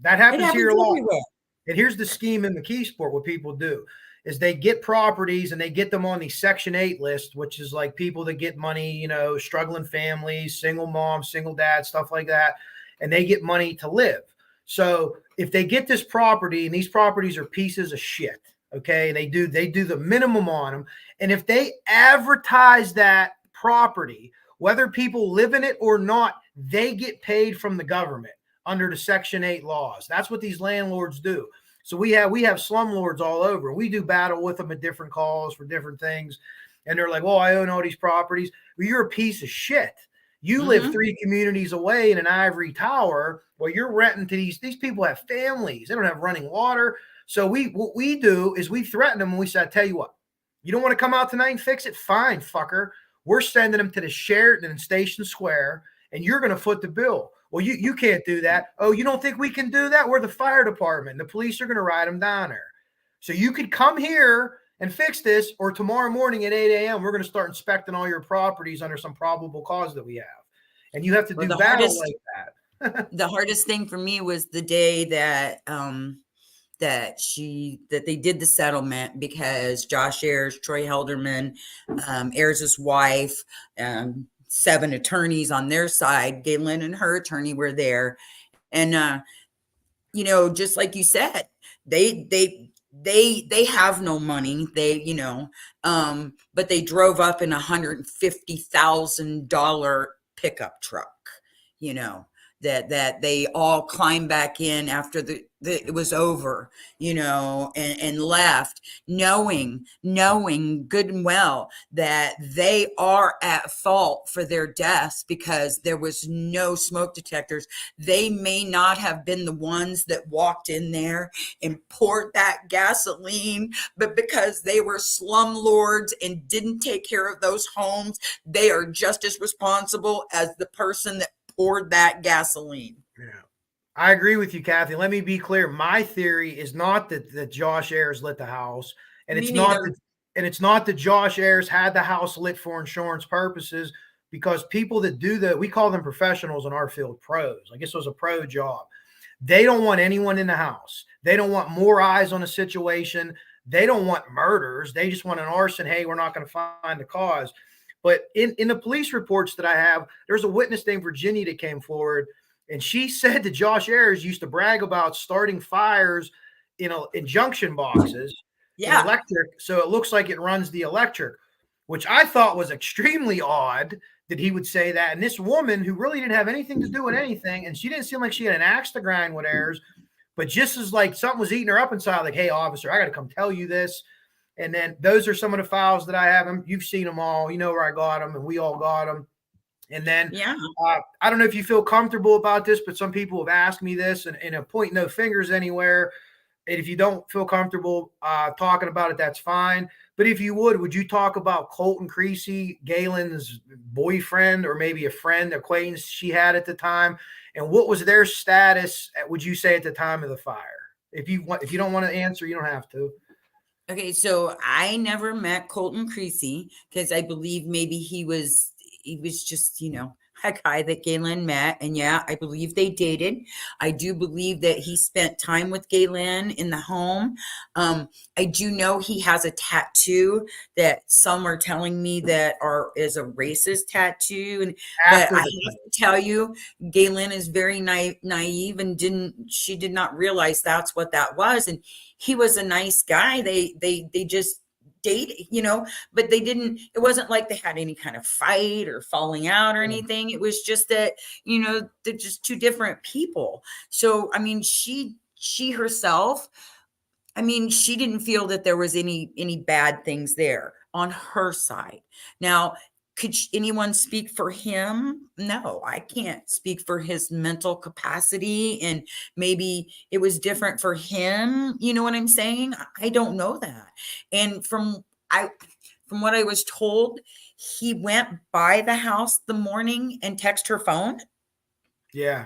That happens here a lot. Everywhere. And here's the scheme in McKeesport. What people do is they get properties and they get them on the Section 8 list, which is like people that get money, you know, struggling families, single moms, single dads, stuff like that. And they get money to live. So if they get this property, and these properties are pieces of shit, okay, and they do the minimum on them, and if they advertise that property, whether people live in it or not, they get paid from the government under the Section 8 laws. That's what these landlords do. So we have slumlords all over. We do battle with them at different calls for different things, and they're like, "Well, I own all these properties." Well, you're a piece of shit. You live 3 communities away in an ivory tower. Well, you're renting to these people have families. They don't have running water. So what we do is we threaten them and we say, I tell you what, you don't want to come out tonight and fix it? Fine, fucker. We're sending them to the Sheraton in Station Square, and you're going to foot the bill. Well, you can't do that. Oh, you don't think we can do that? We're the fire department. The police are going to ride them down there. So you could come here and fix this, or tomorrow morning at 8 a.m., we're going to start inspecting all your properties under some probable cause that we have. And you have to do battle like that. The hardest thing for me was the day that they did the settlement, because Josh Ayers, Troy Helderman, Ayers' wife, 7 attorneys on their side, Gaylin and her attorney were there. And, you know, just like you said, they have no money, you know, but they drove up in $150,000 pickup truck, you know, that they all climbed back in after it was over, you know, and left knowing good and well that they are at fault for their deaths because there was no smoke detectors. They may not have been the ones that walked in there and poured that gasoline, but because they were slumlords and didn't take care of those homes, they are just as responsible as the person that poured that gasoline. Yeah, I agree with you, Kathy. Let me be clear. My theory is not that Josh Ayers lit the house, and it's not that Josh Ayers had the house lit for insurance purposes. because people that do we call them professionals in our field, pros. I guess it was a pro job. They don't want anyone in the house. They don't want more eyes on a situation. They don't want murders. They just want an arson. Hey, we're not going to find the cause. But in the police reports that I have, there's a witness named Virginia that came forward, and she said that Josh Ayers used to brag about starting fires in junction boxes in electric, so it looks like it runs the electric, which I thought was extremely odd that he would say that. And this woman who really didn't have anything to do with anything, and she didn't seem like she had an axe to grind with Ayers, but just as like something was eating her up inside, like, hey, officer, I got to come tell you this. And then those are some of the files that I have. You've seen them all. You know where I got them, and we all got them. And then I don't know if you feel comfortable about this, but some people have asked me this, and a point no fingers anywhere. And if you don't feel comfortable talking about it, that's fine. But if you would you talk about Colton Creasy, Gaylin's boyfriend, or maybe a friend, acquaintance she had at the time? And what was their status, would you say, at the time of the fire? If you don't want to answer, you don't have to. Okay, so I never met Colton Creasy because I believe maybe he was just, a guy that Gaylin met. And yeah, I believe they dated. I do believe that he spent time with Gaylin in the home. I do know he has a tattoo that some are telling me that is a racist tattoo. But I have to tell you, Gaylin is very naive and did not realize that's what that was. And he was a nice guy. They just dated, but it wasn't like they had any kind of fight or falling out or anything. It was just that, they're just two different people. So, I mean, she herself, she didn't feel that there was any bad things there on her side. Now, could anyone speak for him? No, I can't speak for his mental capacity, and maybe it was different for him. You know what I'm saying? I don't know that. And from what I was told, he went by the house the morning and texted her phone. Yeah,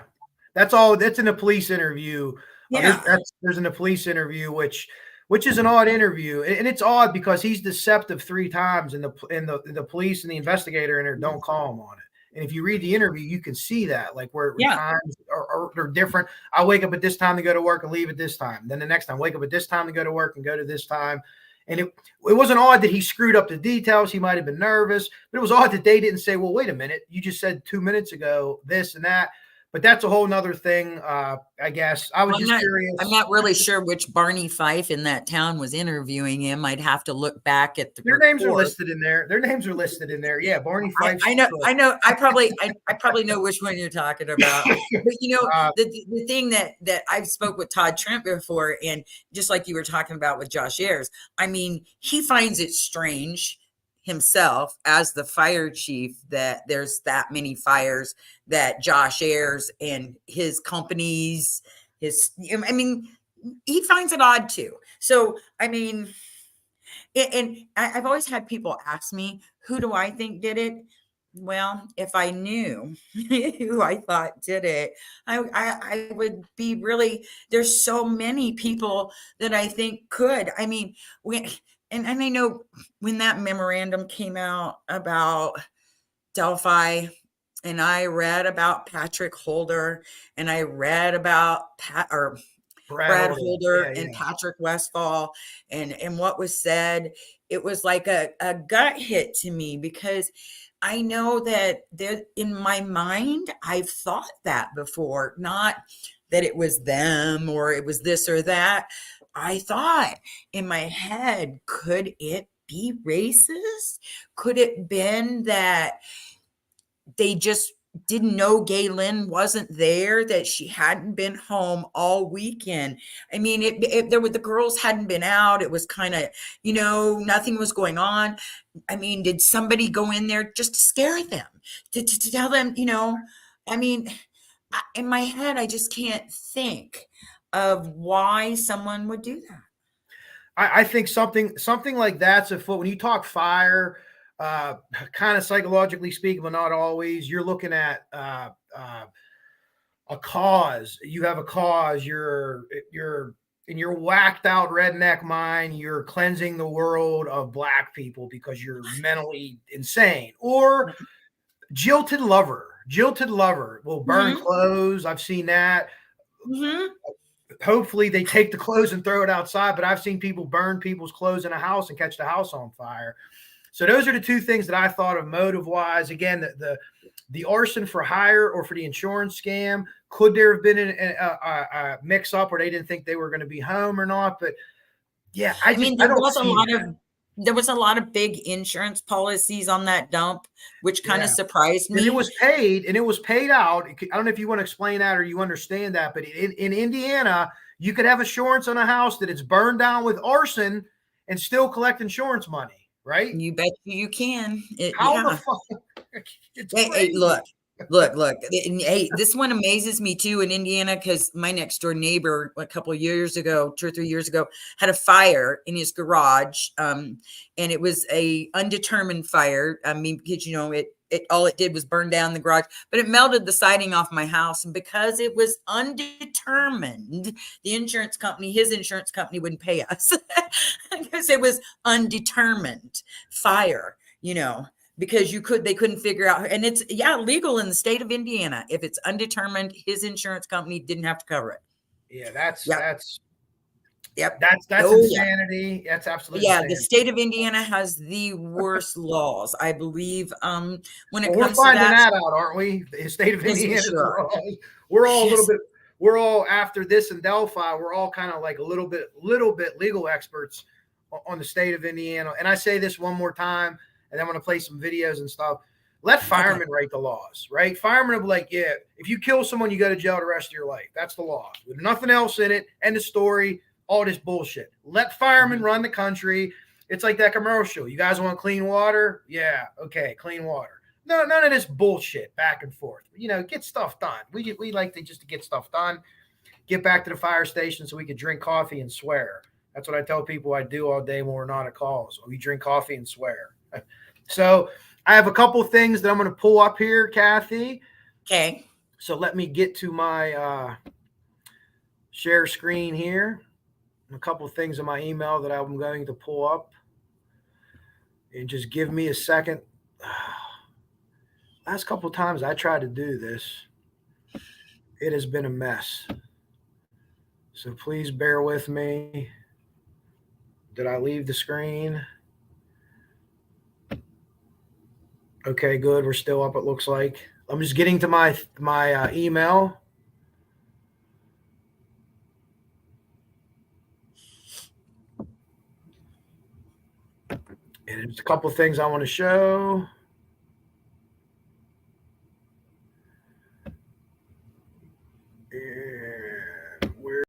that's all. That's in a police interview. Yeah, there's in a police interview, which is an odd interview, and it's odd because he's deceptive 3 times, and the police and the investigator in there don't call him on it. And if you read the interview, you can see that, like, where times are different. I wake up at this time to go to work and leave at this time. Then the next time, wake up at this time to go to work and go to this time. And it wasn't odd that he screwed up the details. He might have been nervous, but it was odd that they didn't say, well, wait a minute, you just said 2 minutes ago this and that. But that's a whole nother thing, I guess. I was curious. I'm not really sure which Barney Fife in that town was interviewing him. I'd have to look back at the names are listed in there. Their names are listed in there. Yeah, Barney Fife. I know. I probably know which one you're talking about. But the thing that I've spoke with Todd Trent before, and just like you were talking about with Josh Ayers, he finds it strange himself as the fire chief that there's that many fires that Josh Ayers and his companies, he finds it odd too. So, and I've always had people ask me, who do I think did it? Well, if I knew who I thought did it, I would be really, there's so many people that I think could. And I know when that memorandum came out about Delphi, and I read about Patrick Holder, and I read about Brad Holder and Patrick Westfall, and what was said, it was like a gut hit to me, because I know that in my mind, I've thought that before, not that it was them or it was this or that. I thought in my head, could it be racist? Could it been that they just didn't know Gaylin wasn't there, that she hadn't been home all weekend? The girls hadn't been out. It was kind of, nothing was going on. Did somebody go in there just to scare them, to tell them, in my head, I just can't think of why someone would do that. I think something like that's afoot. When you talk fire, kind of psychologically speaking, but not always, you're looking at a cause. You have a cause. You're in your whacked out redneck mind, you're cleansing the world of Black people because you're mentally insane. Or Jilted lover will burn clothes. I've seen that. Hopefully they take the clothes and throw it outside, but I've seen people burn people's clothes in a house and catch the house on fire. So those are the two things that I thought of motive wise. Again, the arson for hire or for the insurance scam. Could there have been a mix up where they didn't think they were going to be home or not? But yeah, I mean, there was a lot of big insurance policies on that dump, which kind of surprised me. And it was paid out. I don't know if you want to explain that or you understand that, but in Indiana, you could have assurance on a house that it's burned down with arson and still collect insurance money. Right? You bet you can. How the fuck? Hey, look. Hey, this one amazes me too in Indiana because my next door neighbor a couple of years ago, 2 or 3 years ago, had a fire in his garage. And it was a undetermined fire. I mean, because all it did was burn down the garage, but it melted the siding off my house. And because it was undetermined, his insurance company wouldn't pay us because it was undetermined fire, because they couldn't figure out, and it's legal in the state of Indiana. If it's undetermined, his insurance company didn't have to cover it. Yeah, that's insanity. That's absolutely insanity. The state of Indiana has the worst laws, I believe. When it comes we're finding to that out, aren't we? The state of Indiana. Sure. We're all a little bit. We're all after this in Delphi. We're all kind of like a little bit legal experts on the state of Indiana. And I say this one more time, and I'm going to play some videos and stuff. Let firemen write the laws, right? Firemen will be like, yeah, if you kill someone, you go to jail the rest of your life. That's the law. With nothing else in it. End of story. All this bullshit. Let firemen run the country. It's like that commercial. You guys want clean water? Yeah. Okay. Clean water. No, none of this bullshit back and forth. Get stuff done. We like to get stuff done. Get back to the fire station so we can drink coffee and swear. That's what I tell people I do all day when we're not at calls. We drink coffee and swear. So I have a couple of things that I'm going to pull up here, Kathy. Okay. So let me get to my share screen here. A couple of things in my email that I'm going to pull up. And just give me a second. Last couple of times I tried to do this, it has been a mess. So please bear with me. Did I leave the screen? Okay, good. We're still up, it looks like. I'm just getting to my email. And there's a couple of things I want to show. And where?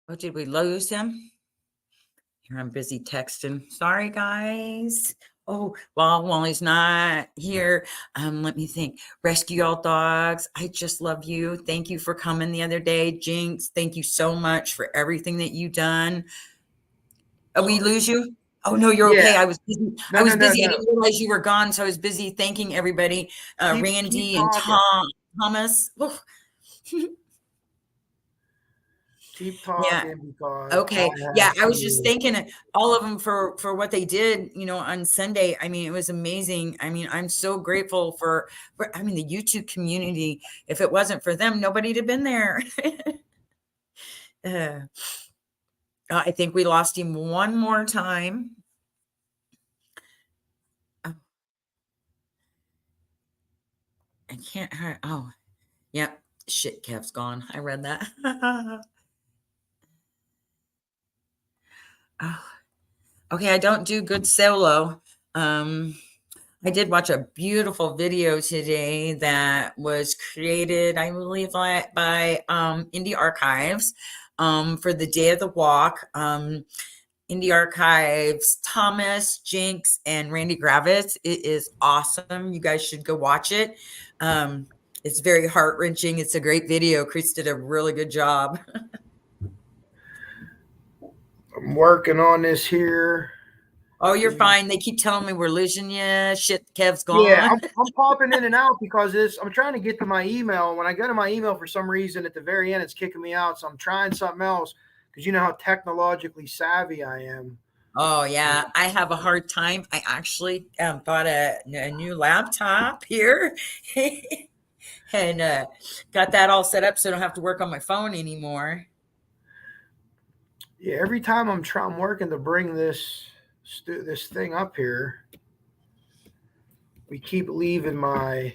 Oh, did we lose him? Here, I'm busy texting. Sorry, guys. Oh, well, while he's not here, let me think. Rescue All Dogs, I just love you. Thank you for coming the other day. Jinx, thank you so much for everything that you've done. Oh, we lose you? Oh, no, you're okay. I was busy. I didn't realize you were gone, so I was busy thanking everybody. Randy and Thomas. Keep talking because okay. I was just thanking all of them for what they did, on Sunday. I mean, it was amazing. I mean, I'm so grateful for the YouTube community. If it wasn't for them, nobody'd have been there. I think we lost him one more time. Oh. I can't. Oh, yeah. Shit, Kev's gone. I read that. Oh, okay, I don't do good solo. I did watch a beautiful video today that was created, I believe, by Indie Archives for the Day of the Walk. Indie Archives, Thomas, Jinx, and Randy Gravitz. It is awesome. You guys should go watch it. It's very heart-wrenching. It's a great video. Chris did a really good job. I'm working on this here. Oh, you're fine. They keep telling me we're losing you. Shit, Kev's Yeah, gone. I'm popping in and out because I'm trying to get to my email. When I go to my email, for some reason, at the very end, it's kicking me out. So I'm trying something else because you know how technologically savvy I am. Oh, yeah. I have a hard time. I actually bought a new laptop here and got that all set up so I don't have to work on my phone anymore. Yeah, every time I'm working to bring this thing up here, we keep leaving the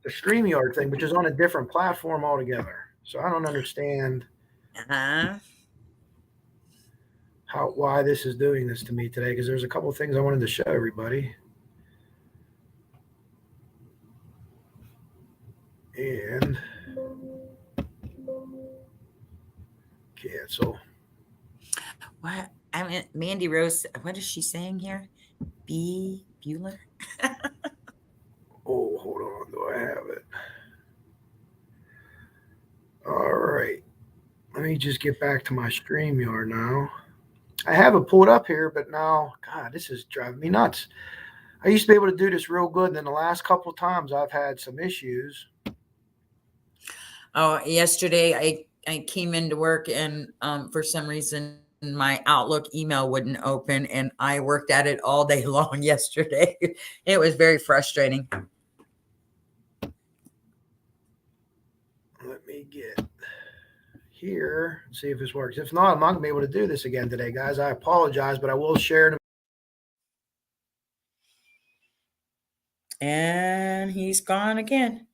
StreamYard thing, which is on a different platform altogether. So I don't understand Uh-huh. why this is doing this to me today, because there's a couple of things I wanted to show everybody. And cancel. What? I mean, Mandy Rose, what is she saying here? Bueller? Oh, hold on. Do I have it? All right. Let me just get back to my StreamYard now. I have it pulled up here, but now, God, this is driving me nuts. I used to be able to do this real good, and then the last couple of times I've had some issues. Oh, yesterday I came into work and for some reason my Outlook email wouldn't open, and I worked at it all day long yesterday. It was very frustrating. Let me get here and see if this works. If not, I'm not going to be able to do this again today, guys. I apologize, but I will share it. And he's gone again.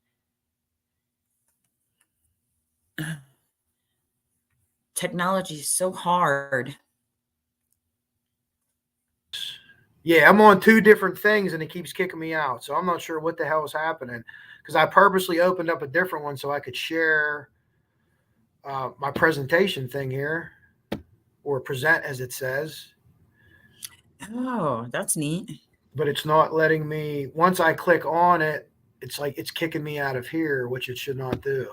Technology is so hard. Yeah, I'm on two different things and it keeps kicking me out. So I'm not sure what the hell is happening, because I purposely opened up a different one so I could share my presentation thing here, or present as it says. Oh, that's neat. But it's not letting me. Once I click on it, it's like it's kicking me out of here, which it should not do.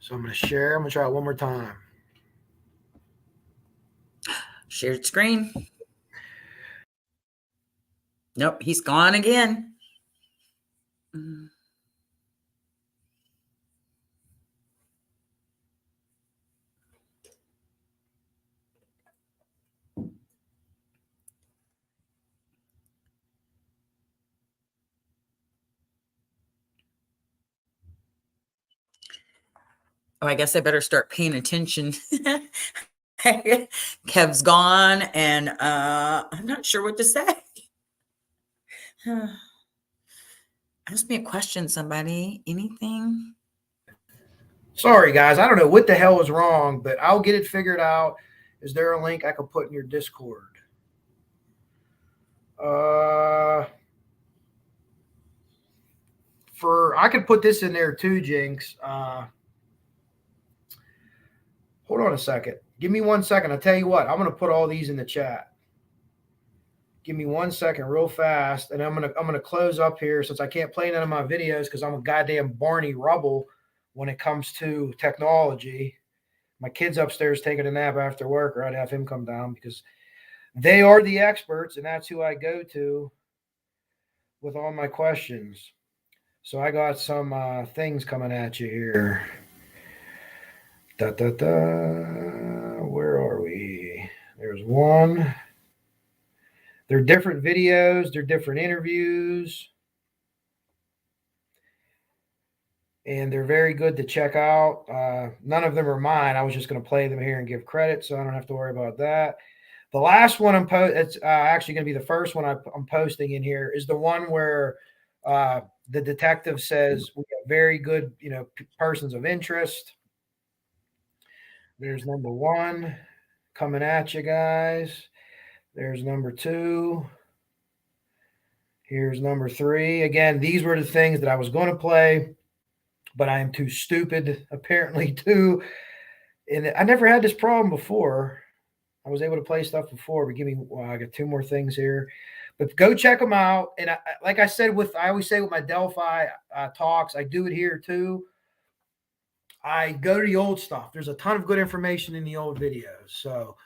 So I'm going to share. I'm going to try it one more time. Shared screen. Nope, he's gone again. Oh, I guess I better start paying attention. Kev's gone, and I'm not sure what to say. Ask me a question, somebody. Anything? Sorry, guys. I don't know what the hell is wrong, but I'll get it figured out. Is there a link I can put in your Discord? I could put this in there too, Jinx. Hold on a second. Give me 1 second. I'll tell you what. I'm going to put all these in the chat. Give me 1 second real fast, and I'm gonna close up here since I can't play none of my videos because I'm a goddamn Barney Rubble when it comes to technology. My kid's upstairs taking a nap after work, or I'd have him come down because they are the experts, and that's who I go to with all my questions. So I got some things coming at you here. Where are we? There's one. They're different videos. They're different interviews. And they're very good to check out. None of them are mine. I was just going to play them here and give credit, so I don't have to worry about that. The last one it's actually going to be the first one I'm posting in here is the one where the detective says we have very good, persons of interest. There's number one coming at you guys. There's number two. Here's number three. Again, these were the things that I was going to play, but I am too stupid, apparently, to. And I never had this problem before. I was able to play stuff before, but I got 2 more things here. But go check them out. And like I said, I always say with my Delphi talks, I do it here too. I go to the old stuff. There's a ton of good information in the old videos. So,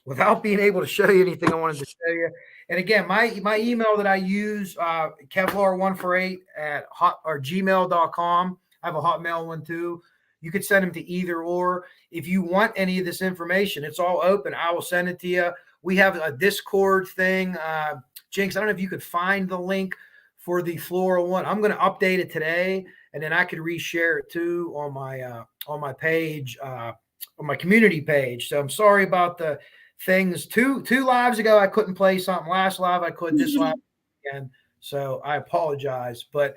without being able to show you anything, I wanted to show you. And again, my email that I use, Kevlar148 at gmail.com. I have a Hotmail one too. You could send them to either or. If you want any of this information, it's all open. I will send it to you. We have a Discord thing. Jinx, I don't know if you could find the link for the Flora one. I'm going to update it today, and then I could reshare it too on my page, on my community page. So I'm sorry about the things. Two lives ago, I couldn't play something. Last live, I could. This live again. So I apologize. But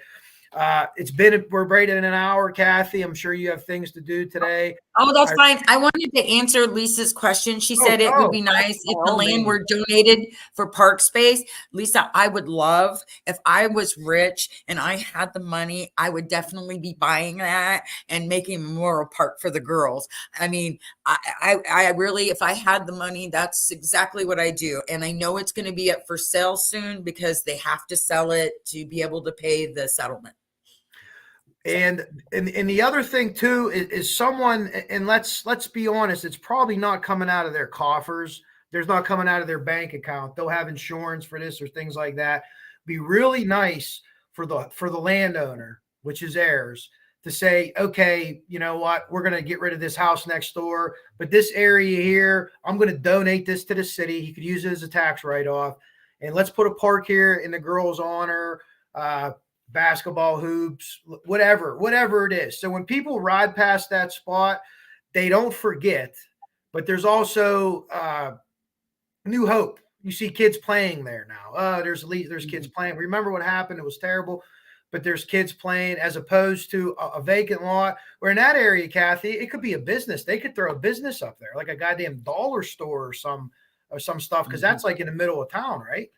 we're right in an hour, Kathy. I'm sure you have things to do today. Oh, that's fine. I wanted to answer Lisa's question. She said it would be nice if the land were donated for park space. Lisa, I would love, if I was rich and I had the money, I would definitely be buying that and making a memorial park for the girls. I mean, I really, if I had the money, that's exactly what I do. And I know it's going to be up for sale soon because they have to sell it to be able to pay the settlement. And the other thing too is someone, and let's be honest, it's probably not coming out of their coffers. There's not coming out of their bank account. They'll have insurance for this or things like that. Be really nice for the landowner, which is heirs, to say, okay, you know what, we're going to get rid of this house next door, but this area here, I'm going to donate this to the city. He could use it as a tax write-off, and let's put a park here in the girls' honor. Basketball hoops, whatever it is. So when people ride past that spot, they don't forget, but there's also new hope. You see kids playing there now. There's kids playing. Remember what happened? It was terrible, but there's kids playing, as opposed to a vacant lot. Where in that area, Kathy, it could be a business. They could throw a business up there, like a goddamn dollar store or some stuff, because that's like in the middle of town, right?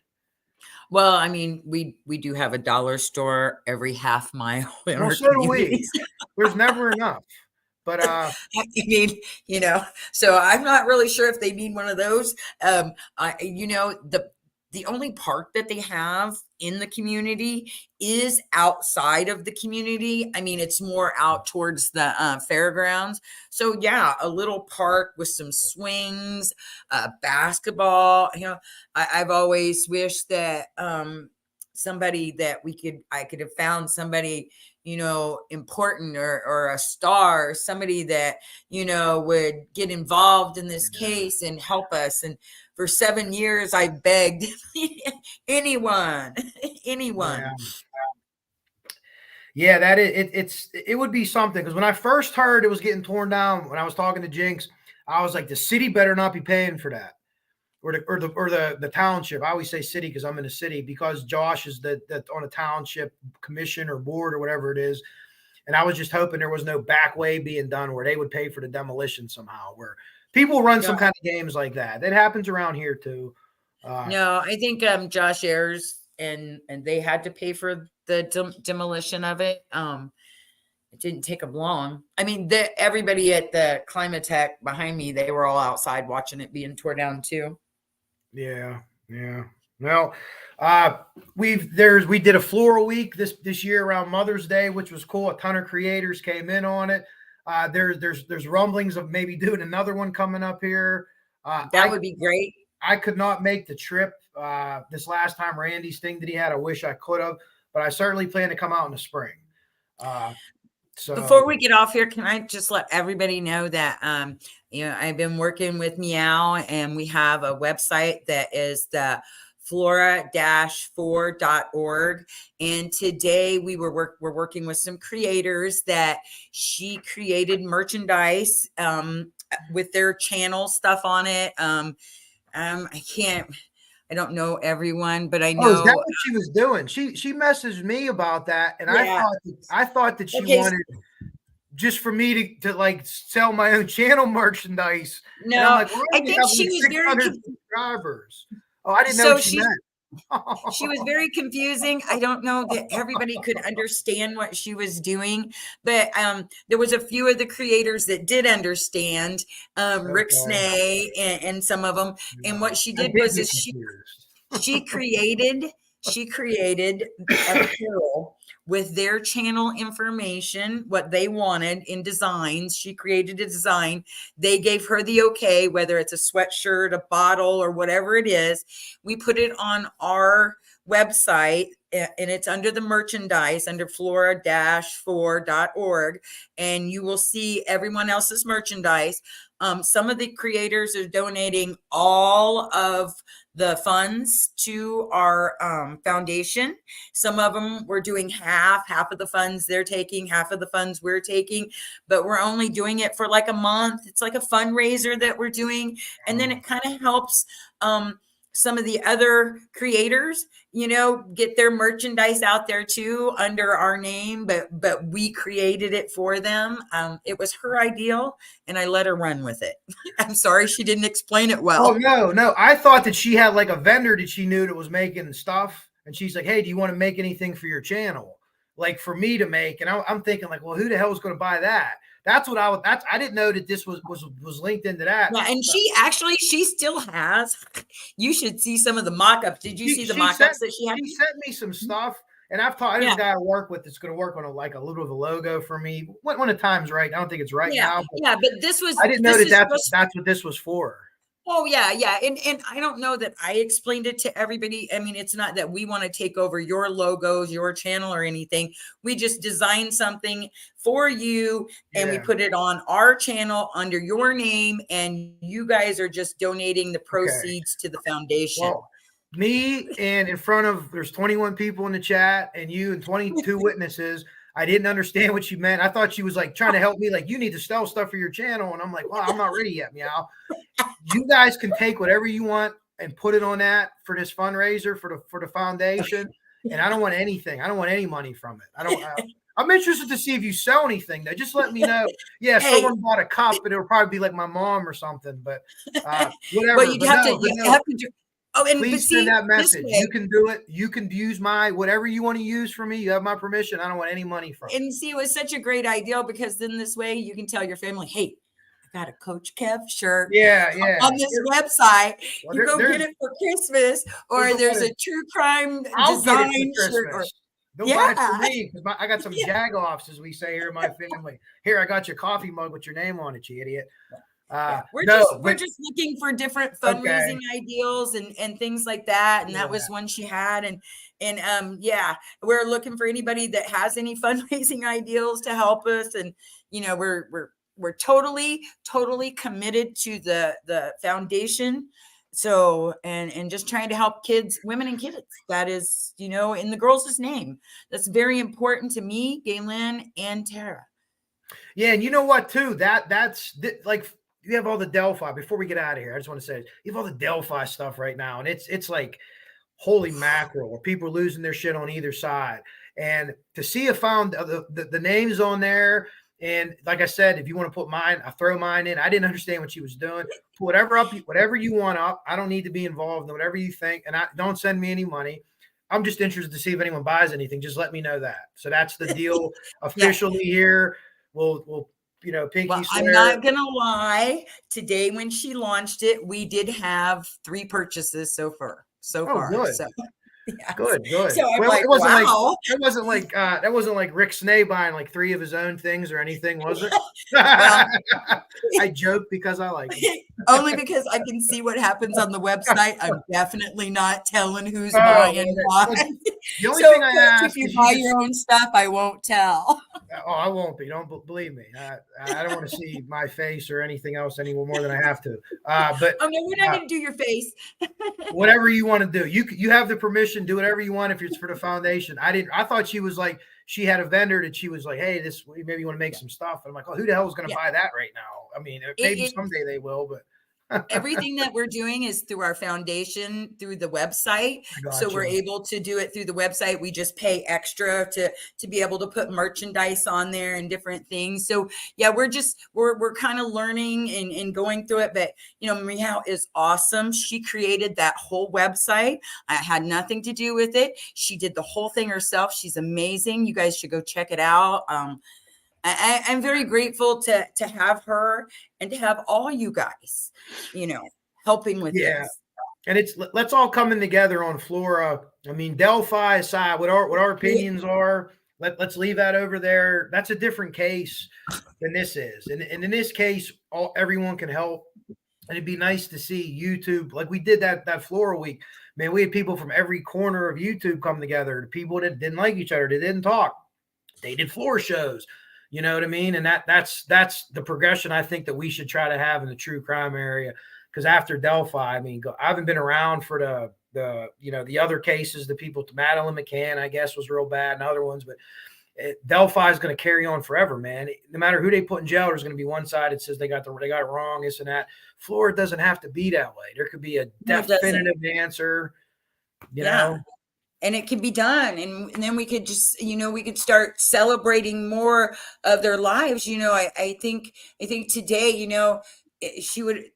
Well, I mean, we do have a dollar store every half mile. Well, so do we. There's never enough. But I mean, so I'm not really sure if they need one of those. The only park that they have in the community is outside of the community. I mean, it's more out towards the fairgrounds. So yeah, a little park with some swings, basketball. I've always wished that somebody that I could have found somebody, important or a star, somebody that, would get involved in this case and help us. And for 7 years, I begged anyone. Yeah, that it would be something, because when I first heard it was getting torn down, when I was talking to Jinx, I was like, the city better not be paying for that, or the township. I always say city because I'm in the city, because Josh is that on a township commission or board or whatever it is. And I was just hoping there was no back way being done where they would pay for the demolition somehow, where people run some kind of games like that. That happens around here too. No, I think Josh Ayers and they had to pay for the demolition of it. It didn't take them long. I mean, everybody at the Climate Tech behind me, they were all outside watching it being torn down too. Yeah. Well, we did a Flora week this year around Mother's Day, which was cool. A ton of creators came in on it. There's rumblings of maybe doing another one coming up here. That would be great. I could not make the trip this last time. Randy's thing that he had, I wish I could have, but I certainly plan to come out in the spring. So before we get off here, can I just let everybody know that I've been working with Meow, and we have a website that is the flora-4.org. And today we're working with some creators that she created merchandise with their channel stuff on it. I don't know everyone, but I know. Oh, is that what she was doing? She messaged me about that, and yeah. I thought that she wanted just for me to like sell my own channel merchandise. No, like, I think she was very subscribers. Oh, I didn't know what she meant. She was very confusing. I don't know that everybody could understand what she was doing, but there was a few of the creators that did understand, Rick Okay. Snay and some of them. And what she I did did was get is confused. she created apparel with their channel information, what they wanted in designs. She created a design. They gave her the okay, whether it's a sweatshirt, a bottle, or whatever it is. We put it on our website, and it's under the merchandise under flora-4.org, and you will see everyone else's merchandise. Some of the creators are donating all of the funds to our foundation. Some of them we're doing half of the funds they're taking, half of the funds we're taking, but we're only doing it for like a month. It's like a fundraiser that we're doing. And then it kind of helps some of the other creators, get their merchandise out there too under our name, but we created it for them. It was her ideal and I let her run with it. I'm sorry she didn't explain it well. Oh, no. I thought that she had like a vendor that she knew that was making stuff. And she's like, hey, do you want to make anything for your channel? Like for me to make. And I'm thinking like, well, who the hell is going to buy that? That's what I didn't know that this was linked into that. Yeah, and she still has. You should see some of the mock-ups. Did you see the mock-ups that she had? She sent me some stuff, and I've taught a guy I work with that's going to work on a little bit of a logo for me when the time's right. I don't think it's right now. But this was. I didn't know that's what this was for. Oh yeah. And I don't know that I explained it to everybody. I mean, it's not that we want to take over your logos, your channel or anything. We just designed something for you and we put it on our channel under your name, and you guys are just donating the proceeds to the foundation. Well, me and in front of there's 21 people in the chat and you and 22 witnesses. I didn't understand what she meant. I thought she was like trying to help me, like, you need to sell stuff for your channel. And I'm like, well, I'm not ready yet, meow. You guys can take whatever you want and put it on that for this fundraiser for the foundation. And I don't want anything. I don't want any money from it. I'm interested to see if you sell anything though. Just let me know. Yeah, someone bought a cup, but it'll probably be like my mom or something. But whatever. Well, you have to do. Oh, and please send that message. You can do it. You can use whatever you want to use for me. You have my permission. I don't want any money from it. And see, it was such a great idea because then this way you can tell your family, hey, I got a Coach Kev shirt. On this website. Well, you go get it for Christmas, or there's a true crime design shirt. Don't buy it for me because I got some jag-offs, as we say here in my family. Here, I got your coffee mug with your name on it, you idiot. We're just looking for different fundraising ideals and things like that. And that was one she had. And we're looking for anybody that has any fundraising ideals to help us. And, we're totally committed to the foundation. So, and just trying to help women and kids. That is, in the girls' name. That's very important to me, Gaylin and Tara. Yeah. And you know what, too? That's like, you have all the Delphi. Before we get out of here, I just want to say you have all the Delphi stuff right now, and it's like holy mackerel, where people are losing their shit on either side. And to see the names on there, and like I said, if you want to put mine, I throw mine in. I didn't understand what she was doing. Put whatever you want up. I don't need to be involved in whatever you think, and don't send me any money. I'm just interested to see if anyone buys anything. Just let me know that. So that's the deal officially here. We'll. Pinky well, I'm not going to lie. Today, when she launched it, we did have 3 purchases so far. Good. So, Good. So I'm it wasn't wow. That wasn't like Rick Snay buying like 3 of his own things or anything, was it? Well, I joke because I like it. Only because I can see what happens on the website. I'm definitely not telling who's buying what. The only thing I ask, if you buy your own stuff, I won't tell. Oh, I won't be. Don't believe me. I don't want to see my face or anything else any more than I have to. But no, we're not going to do your face. Whatever you want to do, you have the permission. Do whatever you want if it's for the foundation. I thought she was like she had a vendor that she was like, hey, maybe you want to make some stuff. And I'm like, oh, who the hell is going to buy that right now? I mean, maybe someday they will, but. Everything that we're doing is through our foundation, through the website. So we're Gotcha. able to do it through the website. We just pay extra to be able to put merchandise on there and different things. So yeah, we're kind of learning and going through it. But Mireille is awesome. She created that whole website. I had nothing to do with it. She did the whole thing herself. She's amazing. You guys should go check it out. I'm very grateful to have her and to have all you guys, helping with Yeah. this. And let's all coming together on Flora. I mean, Delphi aside, what our opinions are, let's leave that over there. That's a different case than this is. And in this case, everyone can help. And it'd be nice to see YouTube, like we did that Flora week. Man, we had people from every corner of YouTube come together. The people that didn't like each other, they didn't talk. They did floor shows. You know what I mean? And that's the progression I think that we should try to have in the true crime area. Because after Delphi, I mean, I haven't been around for the other cases. The people, Madeline McCann, I guess, was real bad, and other ones. But Delphi is going to carry on forever, man. No matter who they put in jail, there's going to be one side that says they got it wrong, this and that. Florida doesn't have to be that way. There could be a definitive answer. You know. And it can be done. And then we could just, we could start celebrating more of their lives. I think today, she would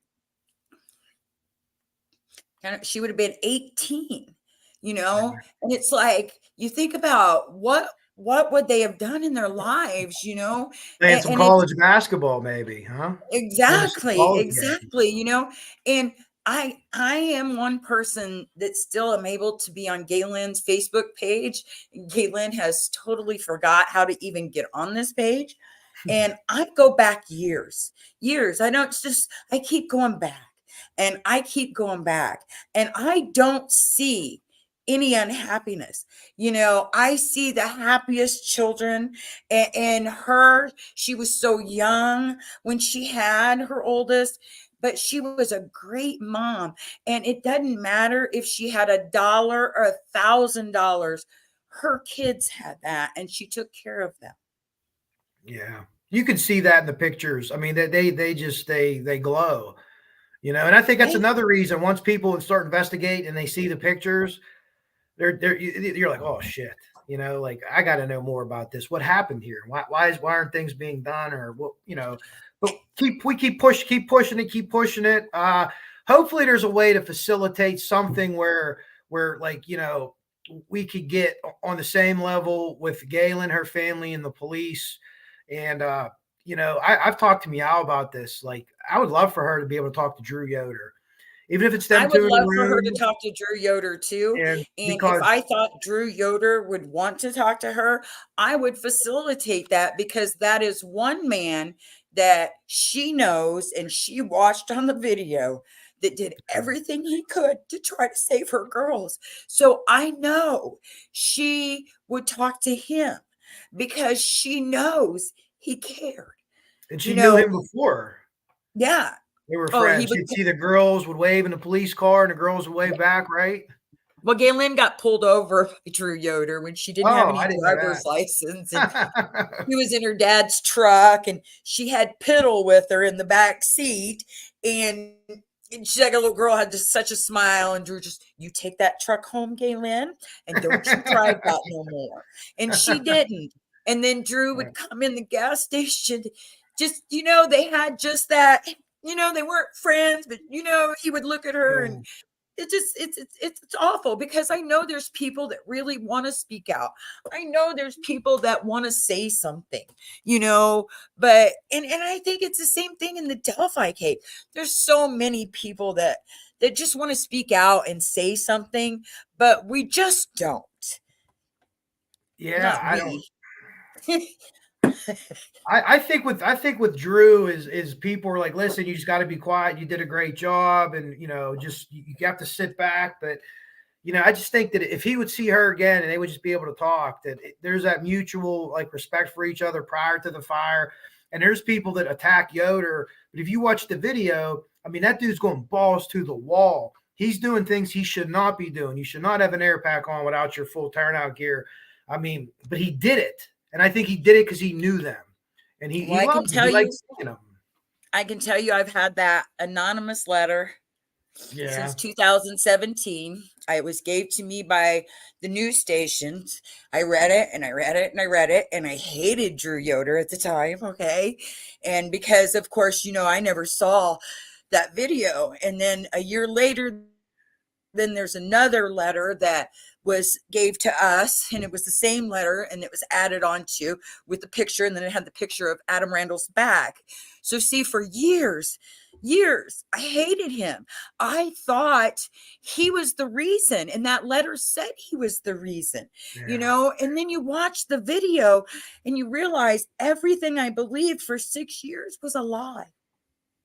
have been 18, and it's like, you think about what would they have done in their lives, Playing some college basketball, maybe, huh? Exactly. And I am one person that still am able to be on Gaylin's Facebook page. Gaylin has totally forgot how to even get on this page. And I go back years. I keep going back and I keep going back, and I don't see any unhappiness. I see the happiest children, and she was so young when she had her oldest, but she was a great mom. And it doesn't matter if she had $1 or $1,000, her kids had that, and she took care of them. Yeah, you can see that in the pictures. I mean, they glow, and I think that's another reason. Once people start investigating and they see the pictures, you're like, oh shit, like I got to know more about this. What happened here? Why aren't things being done? Or what, but we keep pushing it. Hopefully there's a way to facilitate something where like, we could get on the same level with Gaylin, her family, and the police. And, I've talked to Meow about this. Like, I would love for her to be able to talk to Drew Yoder. Even if it's them I two would in love the for her room. to talk to Drew Yoder too. And if because I thought Drew Yoder would want to talk to her, I would facilitate that, because that is one man that she knows and she watched on the video that did everything he could to try to save her girls. So I know she would talk to him because she knows he cared. and she knew him before. Yeah. They were friends. You'd see the girls would wave in the police car and the girls would wave back, right? Well, Gaylin got pulled over by Drew Yoder when she didn't have any driver's license. And he was in her dad's truck, and she had Piddle with her in the back seat. And she's like, a little girl had just such a smile. And Drew just, you take that truck home, Gaylin, and don't you drive that no more. And she didn't. And then Drew would come in the gas station. Just, they had just that. They weren't friends, but he would look at her, and it's awful, because I know there's people that really want to speak out. I know there's people that want to say something, but I think it's the same thing in the Delphi case. There's so many people that just want to speak out and say something, but we just don't. Yeah, I don't. I think with Drew is people are like, listen, you just got to be quiet. You did a great job, and just you have to sit back. But I just think that if he would see her again and they would just be able to talk, that there's that mutual like respect for each other prior to the fire. And there's people that attack Yoder, but if you watch the video, I mean, that dude's going balls to the wall. He's doing things he should not be doing. You should not have an air pack on without your full turnout gear. I mean, but he did it. And I think he did it because he knew them. And he liked seeing them. I can tell you I've had that anonymous letter Yeah. since 2017. It was gave to me by the news stations. I read it and I read it and I read it, and I hated Drew Yoder at the time. Okay. And because, of course, I never saw that video. And then a year later, then there's another letter that was gave to us, and it was the same letter, and it was added on to with the picture, and then it had the picture of Adam Randall's back. So see, for years I hated him. I thought he was the reason, and that letter said he was the reason. Yeah. And then you watch the video and you realize everything I believed for 6 years was a lie.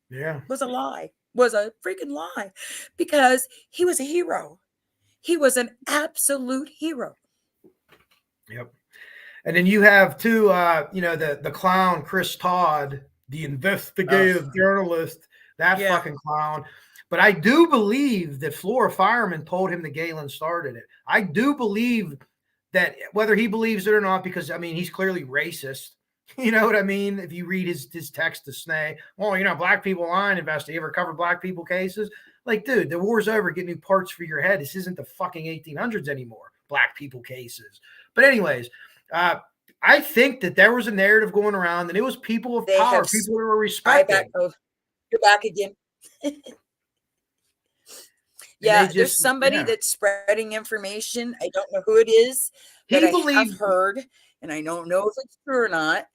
Yeah. Was a lie. Was a freaking lie, because he was a hero. He was an absolute hero. Yep. And then you have too, the clown Chris Todd, the investigative journalist, that fucking clown. But I do believe that Flora Fireman told him that Gaylin started it. I do believe that, whether he believes it or not, because I mean he's clearly racist. You know what I mean? If you read his text to Snay, well, black people line investigate. You ever cover black people cases? Like, dude, the war's over. Get new parts for your head. This isn't the fucking 1800s anymore. Black people cases. But anyways, I think that there was a narrative going around, and it was people of power, people who were respected. You're back again. Yeah, there's somebody that's spreading information. I don't know who it is, but I have heard, and I don't know if it's true or not,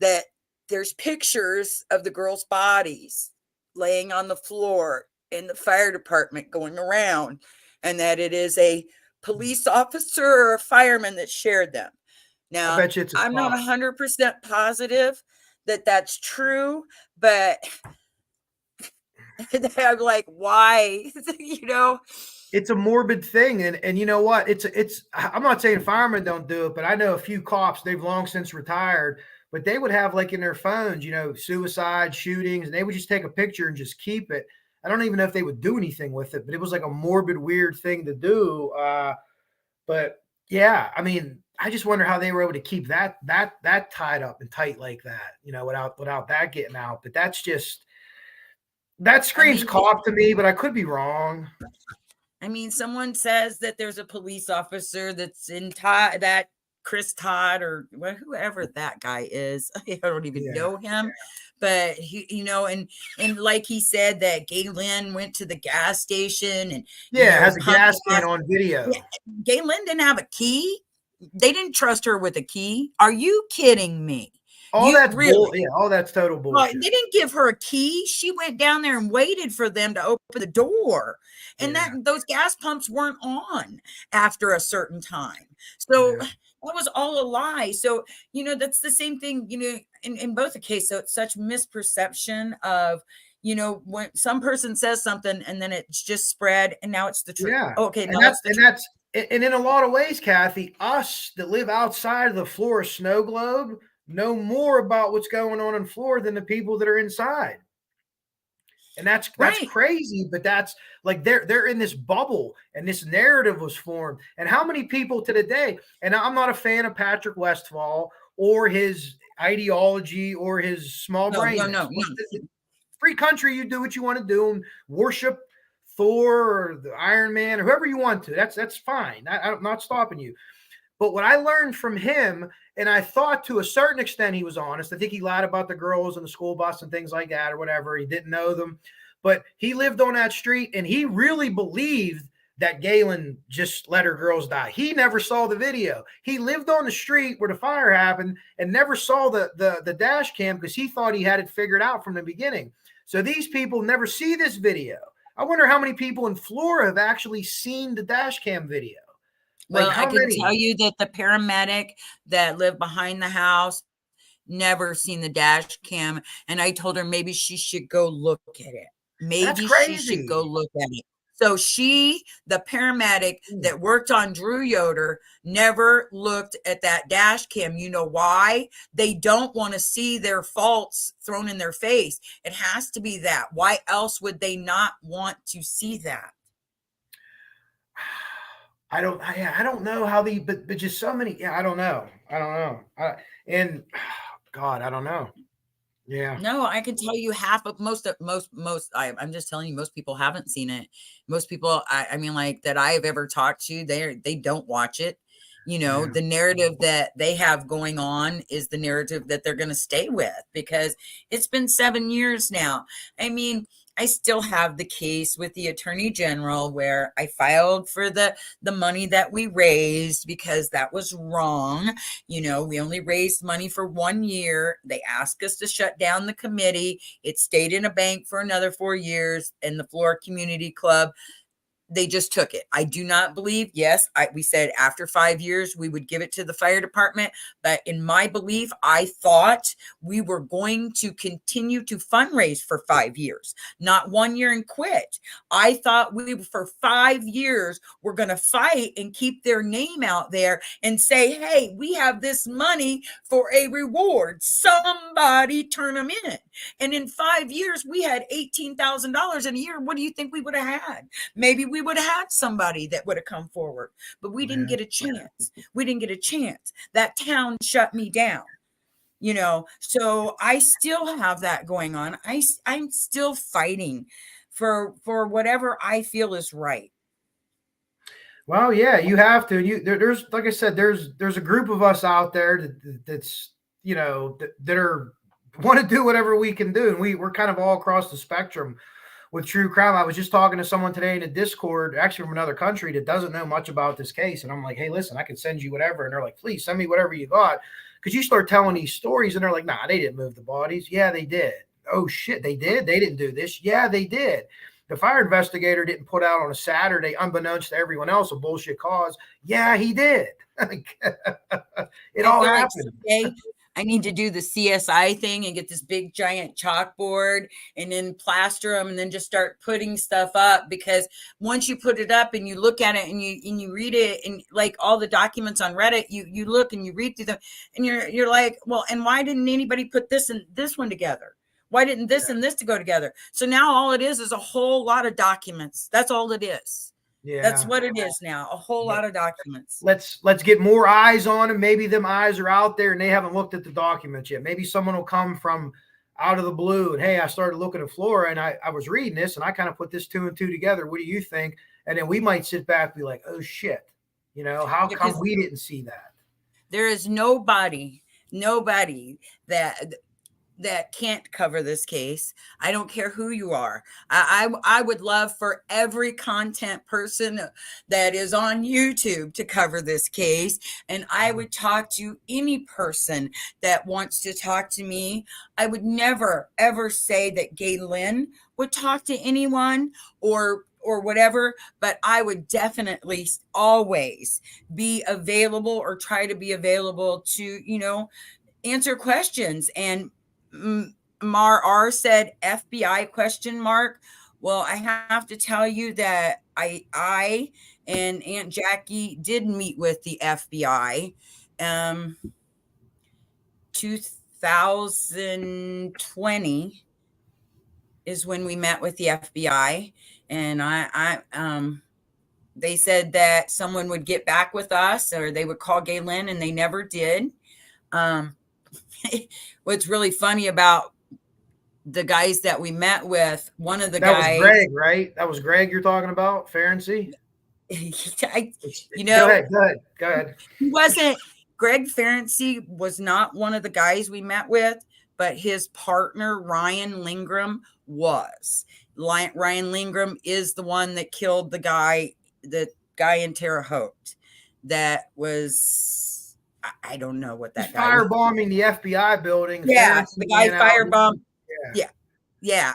that there's pictures of the girls' bodies laying on the floor in the fire department going around, and that it is a police officer or a fireman that shared them. Now, I'm not 100% positive that that's true, but I'm like, why? It's a morbid thing, and you know what? I'm not saying firemen don't do it, but I know a few cops. They've long since retired, but they would have, like, in their phones, suicide, shootings, and they would just take a picture and just keep it. I don't even know if they would do anything with it, but it was like a morbid, weird thing to do. But yeah, I mean, I just wonder how they were able to keep that tied up and tight like that, without that getting out. But that screams cop to me, but I could be wrong. I mean, someone says that there's a police officer that's in that Chris Todd or whoever that guy is. I don't even know him, but he, and like he said that Gaylin went to the gas station and has a gas can on video. Yeah, Gaylin didn't have a key. They didn't trust her with a key. Are you kidding me? All that's total bullshit. Well, they didn't give her a key. She went down there and waited for them to open the door. And those gas pumps weren't on after a certain time. So that was all a lie. So, that's the same thing, in both the cases. So it's such misperception of, when some person says something and then it's just spread and now it's the truth. Yeah. Okay. And in a lot of ways, Kathy, us that live outside of the Florida snow globe know more about what's going on in Florida than the people that are inside. And that's crazy, but that's like they're in this bubble and this narrative was formed. And how many people to the day, and I'm not a fan of Patrick Westphal or his ideology or his small brain. No. Free country, you do what you want to do and worship Thor or the Iron Man or whoever you want to. That's fine. I'm not stopping you. But what I learned from him, and I thought to a certain extent he was honest. I think he lied about the girls and the school bus and things like that or whatever. He didn't know them. But he lived on that street, and he really believed that Gaylin just let her girls die. He never saw the video. He lived on the street where the fire happened and never saw the dash cam because he thought he had it figured out from the beginning. So these people never see this video. I wonder how many people in Florida have actually seen the dash cam video. Well, I can tell you that the paramedic that lived behind the house never seen the dash cam. And I told her maybe she should go look at it. Maybe she should go look at it. So the paramedic that worked on Drew Yoder, never looked at that dash cam. You know why? They don't want to see their faults thrown in their face. It has to be that. Why else would they not want to see that? I don't know how but just so many. Yeah, I don't know. God, I don't know. Yeah. No, I can tell you half of I'm just telling you, most people haven't seen it. Most people, I mean, like that I have ever talked to, they don't watch it. You know, Yeah. the narrative that they have going on is the narrative that they're going to stay with, because it's been 7 years now. I mean, I still have the case with the attorney general where I filed for the money that we raised because that was wrong. You know, we only raised money for 1 year. They asked us to shut down the committee. It stayed in a bank for another 4 years, and the Flora Community Club, they just took it. I do not believe, yes, we said after 5 years we would give it to the fire department, but in my belief, I thought we were going to continue to fundraise for 5 years, not 1 year and quit. I thought we for 5 years were going to fight and keep their name out there and say, hey, we have this money for a reward. Somebody turn them in. And in 5 years, we had $18,000 in a year. What do you think we would have had? Maybe we would have had somebody that would have come forward, but we didn't get a chance. We didn't get a chance. That town shut me down, you know, so I still have that going on. I'm still fighting for whatever I feel is right. Well, yeah, you have to. There's like I said, there's a group of us out there that's that are want to do whatever we can do, and we're kind of all across the spectrum with true crime. I was just talking to someone today in a Discord, actually from another country, that doesn't know much about this case, and I'm like, hey, listen, I can send you whatever, and they're like, please send me whatever you got, because you start telling these stories, and they're like, nah, they didn't move the bodies. Yeah, they did. Oh shit, they did. They didn't do this. Yeah, they did. The fire investigator didn't put out on a Saturday, unbeknownst to everyone else, a bullshit cause. Yeah, he did. It all happened. Like I need to do the CSI thing and get this big giant chalkboard and then plaster them and then just start putting stuff up, because once you put it up and you look at it and you read it, and like all the documents on Reddit, you look and you read through them and you're like, well, and why didn't anybody put this and this one together? Why didn't this and this to go together? So now all it is a whole lot of documents. That's all it is. Yeah, that's what it is now. A whole lot of documents. Let's get more eyes on them. Maybe them eyes are out there and they haven't looked at the documents yet. Maybe someone will come from out of the blue and, hey, I started looking at Flora and I was reading this and I kind of put this 2 and 2 together. What do you think? And then we might sit back and be like, oh shit, how come we didn't see that? There is nobody that can't cover this case. I don't care who you are. I would love for every content person that is on YouTube to cover this case. And I would talk to any person that wants to talk to me. I would never, ever say that Gaylin would talk to anyone or whatever, but I would definitely always be available or try to be available to, answer questions. And Mar R said FBI ? Well, I have to tell you that I and Aunt Jackie did meet with the FBI. 2020 is when we met with the FBI, and they said that someone would get back with us or they would call Gaylin, and they never did. What's really funny about the guys that we met with, one of the guys. That was Greg, right? That was Greg you're talking about, Ferenczi? Go ahead. He wasn't. Greg Ferenczi was not one of the guys we met with, but his partner, Ryan Lingram, was. Ryan Lingram is the one that killed the guy in Terre Haute. That was... I don't know what that guy was. Firebombing the FBI building. Yeah, the guy firebombed. Yeah.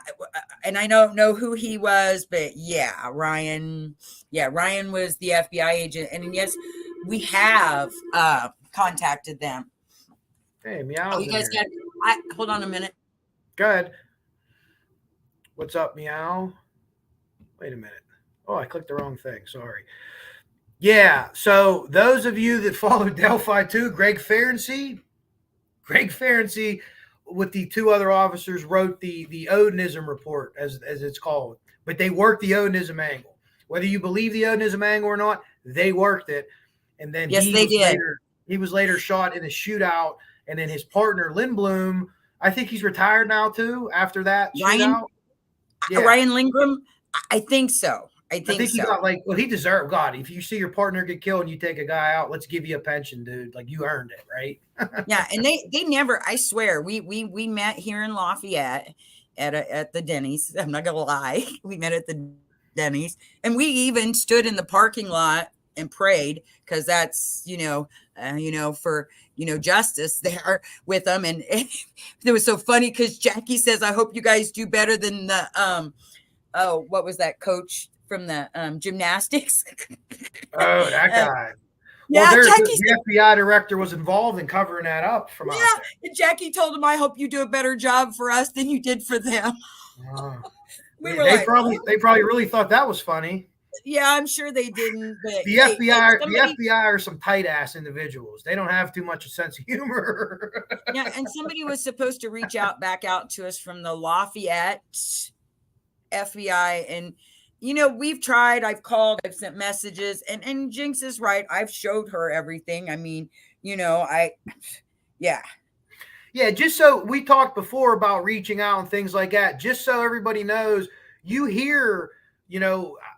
And I don't know who he was, but yeah, Ryan was the FBI agent. And yes, we have contacted them. Hey, Meow. You guys hold on a minute. Go ahead. What's up, Meow? Wait a minute. Oh, I clicked the wrong thing. Sorry. Yeah, so those of you that follow Delphi 2, Greg Ferenczi with the 2 other officers wrote the Odinism report, as it's called. But they worked the Odinism angle. Whether you believe the Odinism angle or not, they worked it. And then yes, they did. He was later shot in a shootout, and then his partner, Lindblom, I think he's retired now too after that shootout. Yeah. Ryan Lingram, I think so. I think he so. got well, he deserved. God, if you see your partner get killed and you take a guy out, let's give you a pension, dude. Like, you earned it, right? Yeah, and they never. I swear, we met here in Lafayette at the Denny's. I'm not gonna lie, we met at the Denny's, and we even stood in the parking lot and prayed, because that's for justice there with them. And it was so funny because Jackie says, "I hope you guys do better than the what was that coach from the gymnastics?" Oh, that guy. Yeah, Well, Jackie the FBI director was involved in covering that up from out there. And Jackie told him, "I hope you do a better job for us than you did for them." They probably really thought that was funny. Yeah, I'm sure they didn't. But the FBI are some tight ass individuals. They don't have too much a sense of humor. Yeah, and somebody was supposed to reach back out to us from the Lafayette FBI, and we've tried. I've called. I've sent messages, and Jinx is right. I've showed her everything. I mean, Yeah, just so we talked before about reaching out and things like that, just so everybody knows, you hear,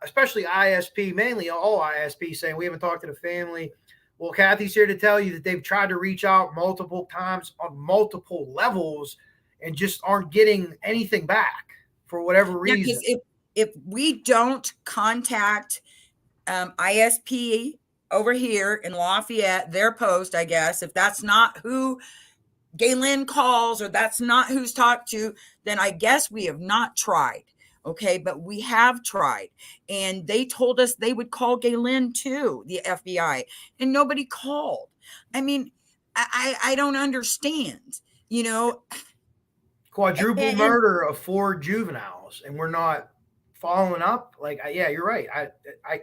especially ISP, mainly all ISP saying we haven't talked to the family. Well, Kathy's here to tell you that they've tried to reach out multiple times on multiple levels and just aren't getting anything back for whatever reason. Yeah, if we don't contact ISP over here in Lafayette, their post, I guess, if that's not who Gaylin calls or that's not who's talked to, then I guess we have not tried. Okay, but we have tried, and they told us they would call Gaylin too, the FBI, and nobody called. I mean, I don't understand, Quadruple murder of 4 juveniles, and we're not following up. Like, yeah, you're right. I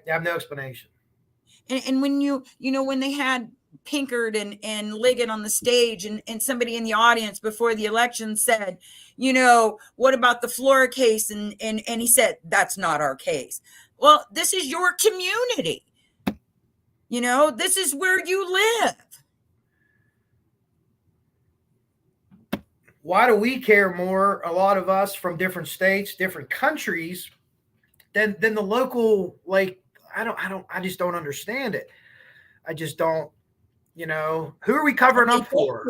have no explanation. And when when they had Pinkard and Liggett on the stage, and somebody in the audience before the election said, what about the Flora case? And he said, that's not our case. Well, this is your community. This is where you live. Why do we care more, a lot of us from different states, different countries, than the local? Like, I just don't understand it. I just don't. Who are we covering up for?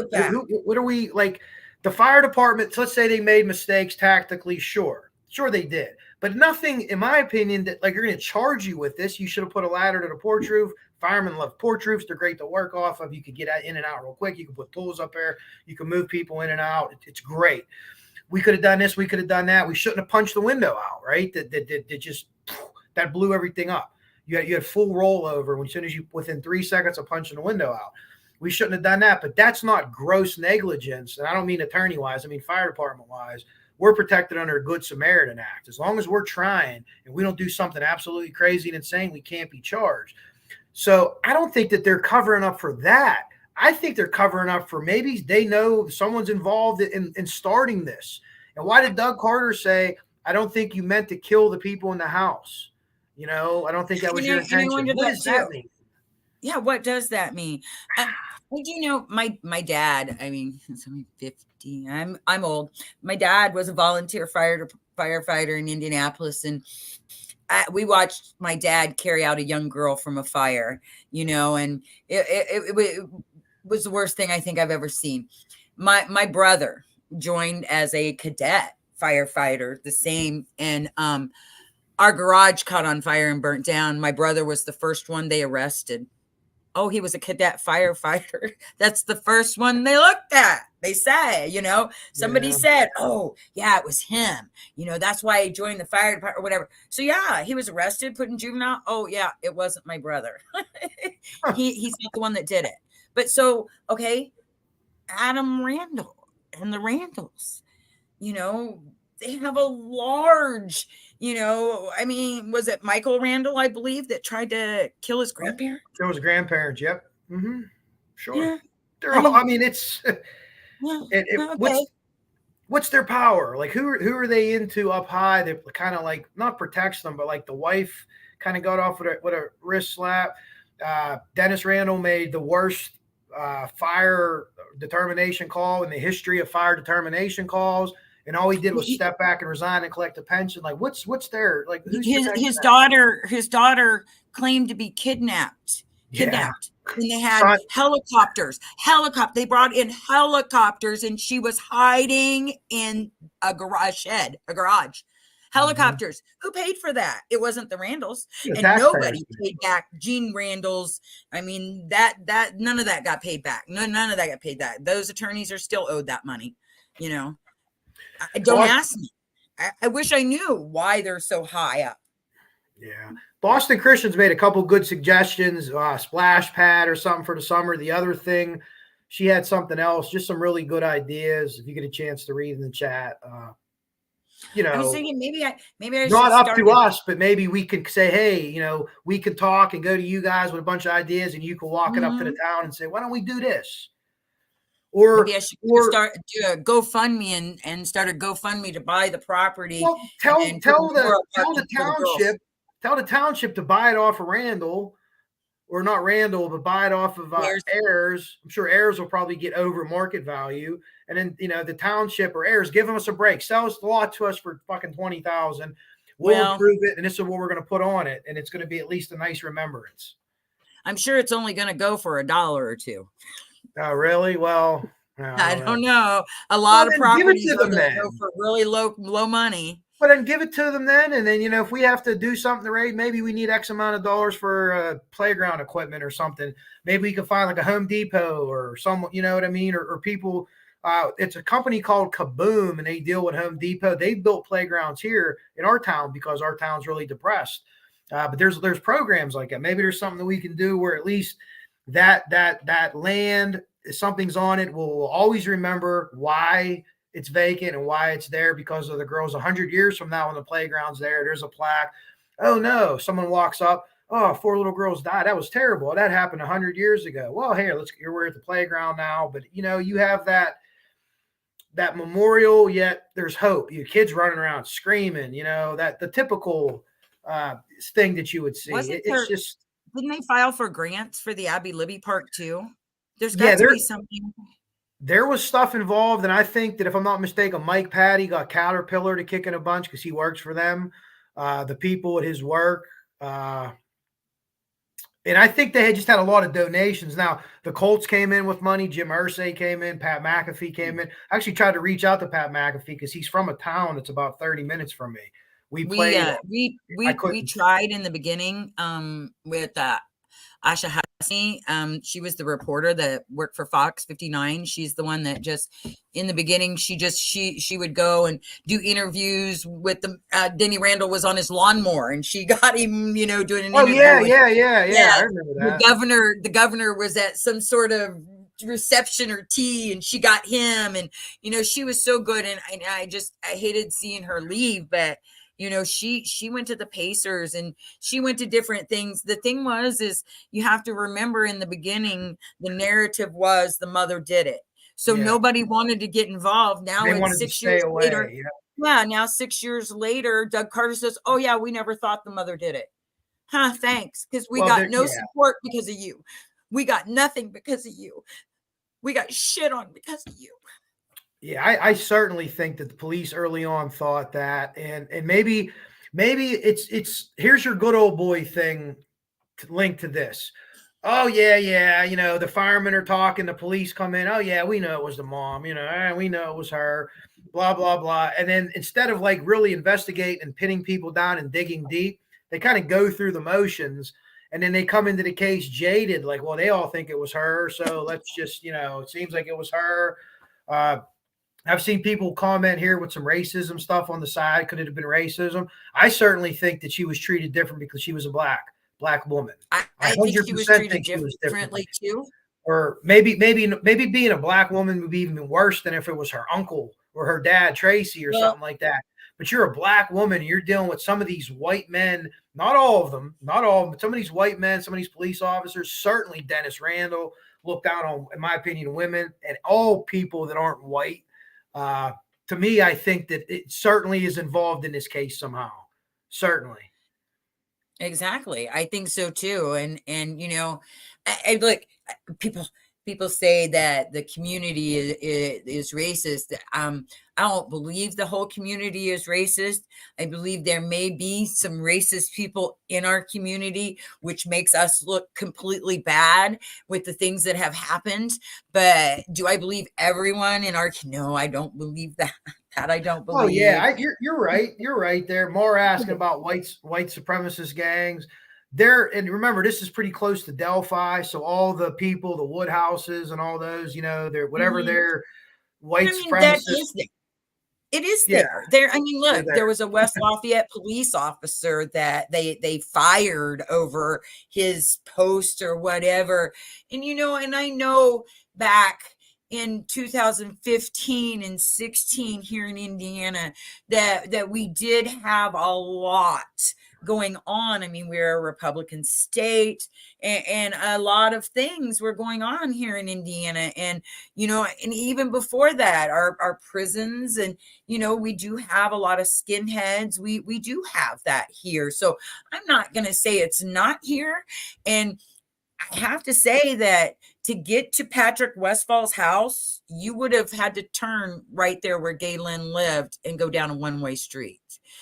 What are we, like, the fire department? Let's say they made mistakes tactically. Sure they did, but nothing, in my opinion, that like you're going to charge you with this. You should have put a ladder to the porch roof. Firemen love porch roofs. They're great to work off of. You could get in and out real quick. You can put tools up there. You can move people in and out. It's great. We could have done this. We could have done that. We shouldn't have punched the window out, right? That blew everything up. You had full rollover as soon as within 3 seconds of punching the window out. We shouldn't have done that, but that's not gross negligence. And I don't mean attorney-wise. I mean fire department-wise. We're protected under a Good Samaritan Act. As long as we're trying and we don't do something absolutely crazy and insane, we can't be charged. So I don't think that they're covering up for that. I think they're covering up for maybe they know someone's involved in starting this. And why did Doug Carter say, I don't think you meant to kill the people in the house? I don't think that was your intention. What does that mean? Yeah, what does that mean? My dad, I mean, I'm 50. I'm old. My dad was a volunteer firefighter in Indianapolis, and we watched my dad carry out a young girl from a fire, and it was the worst thing I think I've ever seen. My brother joined as a cadet firefighter, the same, and our garage caught on fire and burnt down. My brother was the first one they arrested. Oh, he was a cadet firefighter. That's the first one they looked at. They say, somebody said, oh, yeah, it was him. That's why he joined the fire department or whatever. So, yeah, he was arrested, put in juvenile. Oh, yeah, it wasn't my brother. He's not the one that did it. But so, okay, Adam Randall and the Randalls, they have a large, I mean, was it Michael Randall, I believe, that tried to kill his grandparents? Kill his grandparents, yep. Mm-hmm. Sure. Yeah. It's what's their power? Like, who are they into up high that kind of like not protects them, but like the wife kind of got off with a wrist slap. Dennis Randall made the worst fire determination call in the history of fire determination calls. And all he did was step back and resign and collect a pension. Like, what's there? Like, who's his daughter claimed to be kidnapped. Yeah. And they had helicopters. They brought in helicopters, and she was hiding in a garage. Helicopters. Who paid for that? It wasn't the Randalls, and nobody paid back Gene Randall's. I mean, that none of that got paid back. None of that got paid back. Those attorneys are still owed that money. You know, don't ask me. I wish I knew why they're so high up. Yeah. Boston Christian's made a couple good suggestions, splash pad or something for the summer. The other thing, she had something else, just some really good ideas. If you get a chance to read in the chat, you know, I was thinking maybe I not up to us, but maybe we could say, hey, you know, we could talk and go to you guys with a bunch of ideas, and you can walk it up to the town and say, why don't we do this? Or maybe I should start do a GoFundMe and start a GoFundMe to buy the property. Well, tell the township to buy it off of Randall, or not Randall, but buy it off of Ayers. I'm sure Ayers will probably get over market value, and then the township or Ayers give us a break, sell us the lot to us for fucking $20,000. We'll improve it, and this is what we're going to put on it, and it's going to be at least a nice remembrance. I'm sure it's only going to go for $1 or $2. Oh, really? Well, I don't know. A lot of properties are going to go for really low money. Well, then give it to them then. And then, if we have to do something to raise, maybe we need X amount of dollars for playground equipment or something. Maybe we can find like a Home Depot or someone, you know what I mean? Or people, it's a company called Kaboom, and they deal with Home Depot. They've built playgrounds here in our town because our town's really depressed. But there's programs like that. Maybe there's something that we can do where at least that land, if something's on it, we'll always remember why it's vacant and why it's there, because of the girls. 100 years from now, when the playground's there's a plaque. Oh no, someone walks up, oh, 4 little girls died. That was terrible. That happened 100 years ago. Well, here, we're at the playground now, but you have that memorial, yet there's hope. You kids running around screaming, that the typical thing that you would see. Didn't they file for grants for the Abbey Libby Park too? There's got to be something. There was stuff involved, and I think that if I'm not mistaken, Mike Patty got Caterpillar to kick in a bunch because he works for them, the people at his work. And I think they just had a lot of donations. Now, the Colts came in with money. Jim Irsay came in. Pat McAfee came in. I actually tried to reach out to Pat McAfee because he's from a town that's about 30 minutes from me. We tried in the beginning with Asha Hassani. She was the reporter that worked for Fox 59. She's the one that just in the beginning, she would go and do interviews with the Denny Randall was on his lawnmower, and she got him, doing an interview. Oh yeah. I remember that. The governor was at some sort of reception or tea, and she got him, and she was so good, and I hated seeing her leave, but she went to the Pacers and she went to different things. The thing is you have to remember, in the beginning, the narrative was the mother did it. So nobody wanted to get involved. Now it's 6 years later. Yeah. Now 6 years later, Doug Carter says, oh yeah, we never thought the mother did it. Huh? Thanks. Because we got no support because of you. We got nothing because of you. We got shit on because of you. Yeah, I certainly think that the police early on thought that, and maybe it's here's your good old boy thing linked to this. Oh yeah, the firemen are talking, the police come in. Oh yeah, we know it was the mom. We know it was her. Blah blah blah. And then instead of like really investigating and pinning people down and digging deep, they kind of go through the motions, and then they come into the case jaded, like, well, they all think it was her, so let's just it seems like it was her. I've seen people comment here with some racism stuff on the side. Could it have been racism? I certainly think that she was treated different because she was a black woman. I think she was treated differently too. Or maybe being a black woman would be even worse than if it was her uncle or her dad, Tracy, or something like that. But you're a black woman, and you're dealing with some of these white men, not all of them, but some of these white men, some of these police officers, certainly Dennis Randall, looked down on, in my opinion, women and all people that aren't white. To me, I think that it certainly is involved in this case somehow. Certainly. Exactly. I think so too. And look, people people say that the community is racist. I don't believe the whole community is racist. I believe there may be some racist people in our community, which makes us look completely bad with the things that have happened. But do I believe everyone in our, no, I don't believe that. That I don't Oh yeah, believe. you're right. You're right there. More asking about white supremacist gangs. There, and remember, this is pretty close to Delphi, so all the people, the Woodhouses, and all those, they're whatever Mhm. they're And white I mean, that supremacists. is there. It is Yeah, there. I mean, they're look, there there. was a West Lafayette police officer that they fired over his post or whatever. And and I know back in 2015 and 16 here in Indiana that we did have a lot going on. I mean, we're a Republican state, and a lot of things were going on here in Indiana. And and even before that, our prisons, and we do have a lot of skinheads. We do have that here. So I'm not going to say it's not here. And I have to say that to get to Patrick Westfall's house, you would have had to turn right there where Gaylin lived and go down a one-way street.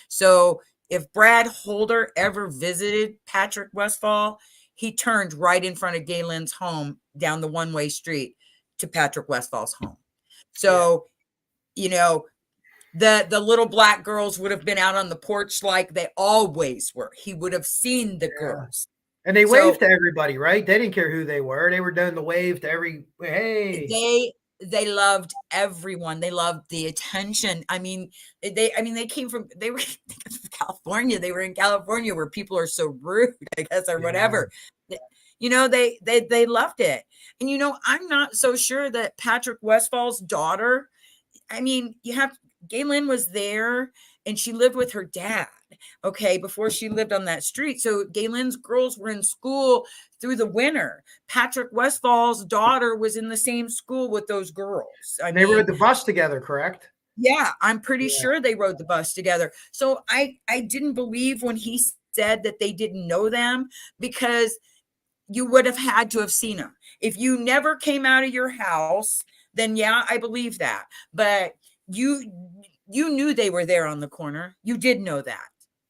So if Brad Holder ever visited Patrick Westfall, he turned right in front of Gaylin's home down the one-way street to Patrick Westfall's home. So, the little black girls would have been out on the porch like they always were. He would have seen the girls. And they So waved to everybody, right? They didn't care who they were. They were doing the wave to hey. they loved everyone. They loved the attention. I mean, they came from, they were California. They were in California where people are so rude, I guess, or whatever. They loved it. And I'm not so sure that Patrick Westfall's daughter, I mean, Gaylin was there and she lived with her dad, okay, before she lived on that street. So Gaylin's girls were in school through the winter. Patrick Westfall's daughter was in the same school with those girls. They rode the bus together, correct? Yeah, I'm pretty sure they rode the bus together. So I didn't believe when he said that they didn't know them, because you would have had to have seen them. If you never came out of your house, then yeah, I believe that. But you knew they were there on the corner. You did know that.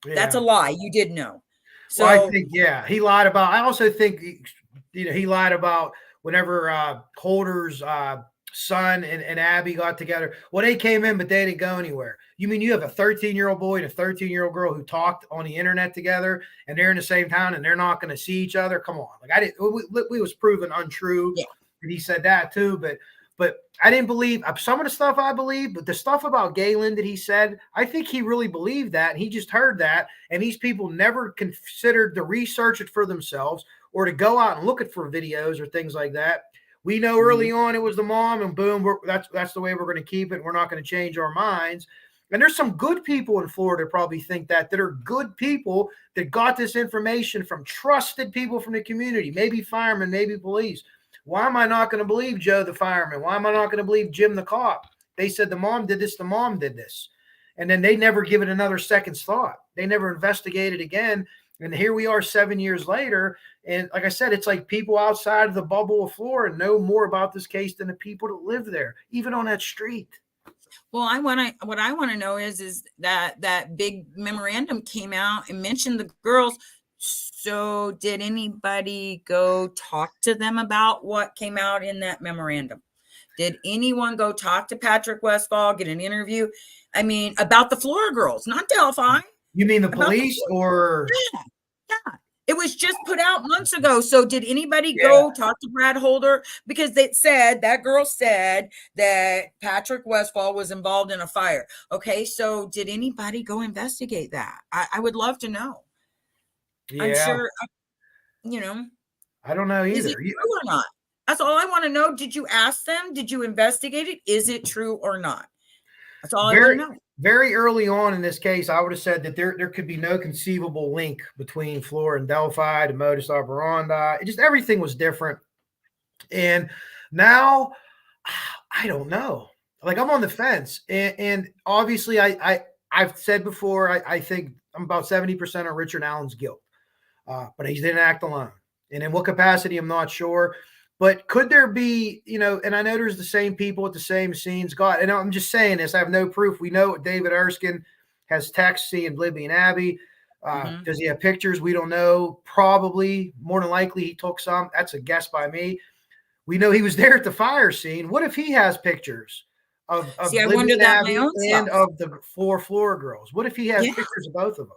Yeah. That's a lie. You did know. So well, I think, he lied about, I also think, he lied about whenever Holder's son and Abby got together. Well, they came in, but they didn't go anywhere. You mean you have a 13-year-old boy and a 13-year-old girl who talked on the internet together, and they're in the same town and they're not going to see each other? Come on. Like, we was proven untrue. Yeah. And he said that too, but I didn't believe some of the stuff I believe, but the stuff about Gaylin that he said, I think he really believed that. And he just heard that. And these people never considered to research it for themselves or to go out and look at for videos or things like that. We know early on it was the mom, and boom, that's the way we're going to keep it. We're not going to change our minds. And there's some good people in Florida probably think that are good people that got this information from trusted people from the community, maybe firemen, maybe police. Why am I not going to believe Joe the fireman? Why am I not going to believe Jim the cop? They said the mom did this, the mom did this. And then they never give it another second's thought. They never investigated again. And here we are 7 years later. And like I said, it's like people outside of the bubble of Florida know more about this case than the people that live there, even on that street. Well, what I want to know is that big memorandum came out and mentioned the girls. So did anybody go talk to them about what came out in that memorandum? Did anyone go talk to Patrick Westfall, get an interview? I mean, about the Flora girls, not Delphi. You mean the police or? Yeah. It was just put out months ago. So did anybody go talk to Brad Holder? Because that girl said that Patrick Westfall was involved in a fire. Okay. So did anybody go investigate that? I would love to know. Yeah. I'm sure, I don't know either. Is it true or not? That's all I want to know. Did you ask them? Did you investigate it? Is it true or not? That's all I want to know. Very early on in this case, I would have said that there could be no conceivable link between Flora and Delphi, the modus operandi. Just everything was different. And now, I don't know. Like, I'm on the fence. And obviously, I've said before, I think I'm about 70% on Richard Allen's guilt. But he didn't act alone. And in what capacity, I'm not sure. But could there be, and I know there's the same people at the same scenes. God, and I'm just saying this. I have no proof. We know David Erskine has texts seeing Libby and Abby. Does he have pictures? We don't know. Probably, more than likely, he took some. That's a guess by me. We know he was there at the fire scene. What if he has pictures of See, I Libby wondered and that Abby my own and self. of the Flora girls? What if he has Yeah. pictures of both of them?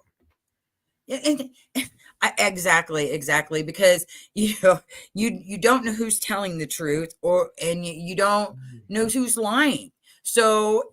Exactly, because you don't know who's telling the truth, and you don't know who's lying. So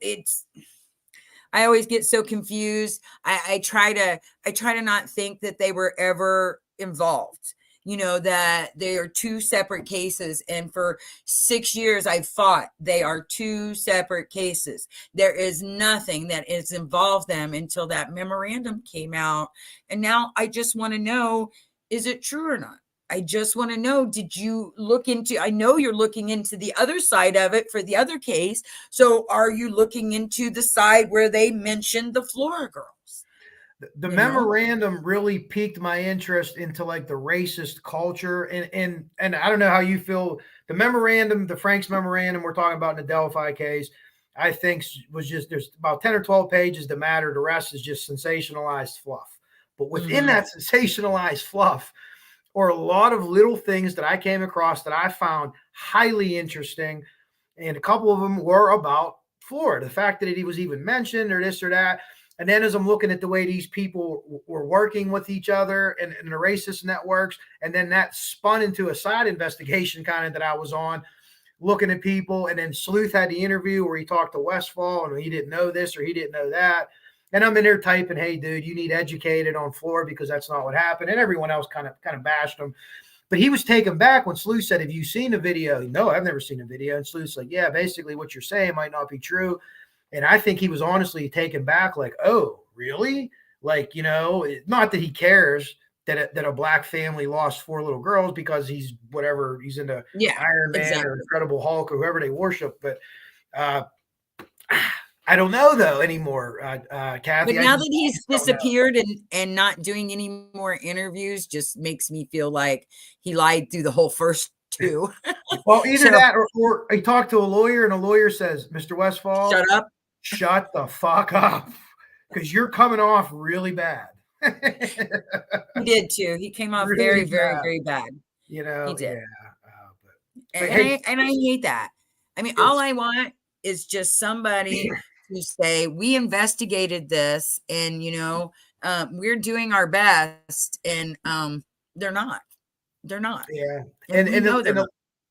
I always get so confused. I try to not think that they were ever involved. That they are two separate cases. And for 6 years, I've fought they are two separate cases. There is nothing that has involved them until that memorandum came out. And now I just want to know, is it true or not? I just want to know, did you look into, I know you're looking into the other side of it for the other case. So are you looking into the side where they mentioned the Flora girls? The memorandum really piqued my interest into like the racist culture. And I don't know how you feel. The memorandum, the Frank's memorandum we're talking about in the Delphi case, I think was just, there's about 10 or 12 pages that matter. The rest is just sensationalized fluff. But within that sensationalized fluff are a lot of little things that I came across that I found highly interesting. And a couple of them were about Flora, the fact that he was even mentioned or this or that. And then as I'm looking at the way these people were working with each other and the racist networks, and then that spun into a side investigation kind of that I was on, looking at people. And then Sleuth had the interview where he talked to Westfall and he didn't know this or he didn't know that. And I'm in there typing, hey, dude, you need educated on Flora because that's not what happened. And everyone else kind of bashed him. But he was taken back when Sleuth said, have you seen the video? No, I've never seen a video. And Sleuth's like, yeah, basically what you're saying might not be true. And I think he was honestly taken back, like, oh, really? Like, not that he cares that a black family lost 4 little girls because he's whatever, he's into Iron Man or Incredible Hulk or whoever they worship. But I don't know, though, anymore, Kathy. But now that he's disappeared and not doing any more interviews just makes me feel like he lied through the whole first 2. Well, either that or he talked to a lawyer and a lawyer says, Mr. Westfall, shut up. Shut the fuck up because you're coming off really bad. He did too. He came off really very bad. He did. Yeah. And I hate that. I mean, all I want is just somebody to say, we investigated this and, we're doing our best. And they're not. Yeah. And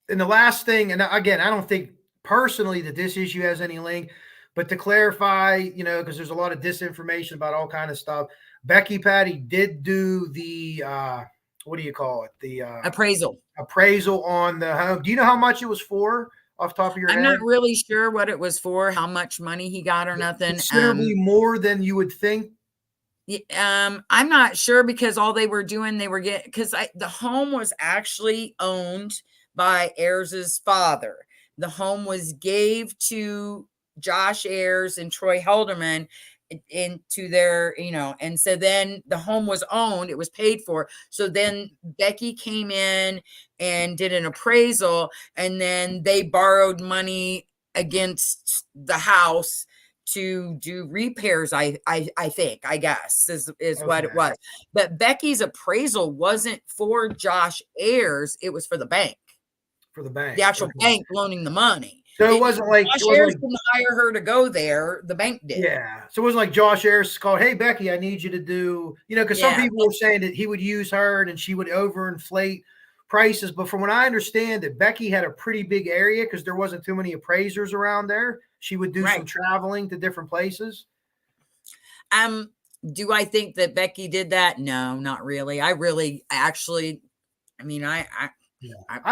the last thing, and again, I don't think personally that this issue has any link, but to clarify, because there's a lot of disinformation about all kind of stuff. Becky Patty did do the, what do you call it? The appraisal on the home. Do you know how much it was for off the top of your head? I'm not really sure what it was for, how much money he got or nothing. Considerably more than you would think. I'm not sure because all they were doing, they were getting, because the home was actually owned by Ayers' father. The home was gave to Josh Ayers and Troy Helderman into their, and so then the home was owned, it was paid for. So then Becky came in and did an appraisal, and then they borrowed money against the house to do repairs. I think, I guess is okay. What it was. But Becky's appraisal wasn't for Josh Ayers, it was for the bank. For the bank. The actual bank loaning the money. So it wasn't like Josh Ayers didn't hire her to go there. The bank did. Yeah. So it wasn't like Josh Ayers called, hey, Becky, I need you to do, because some people were saying that he would use her and she would overinflate prices. But from what I understand, that Becky had a pretty big area because there wasn't too many appraisers around there. She would do some traveling to different places. Do I think that Becky did that? No, not really. I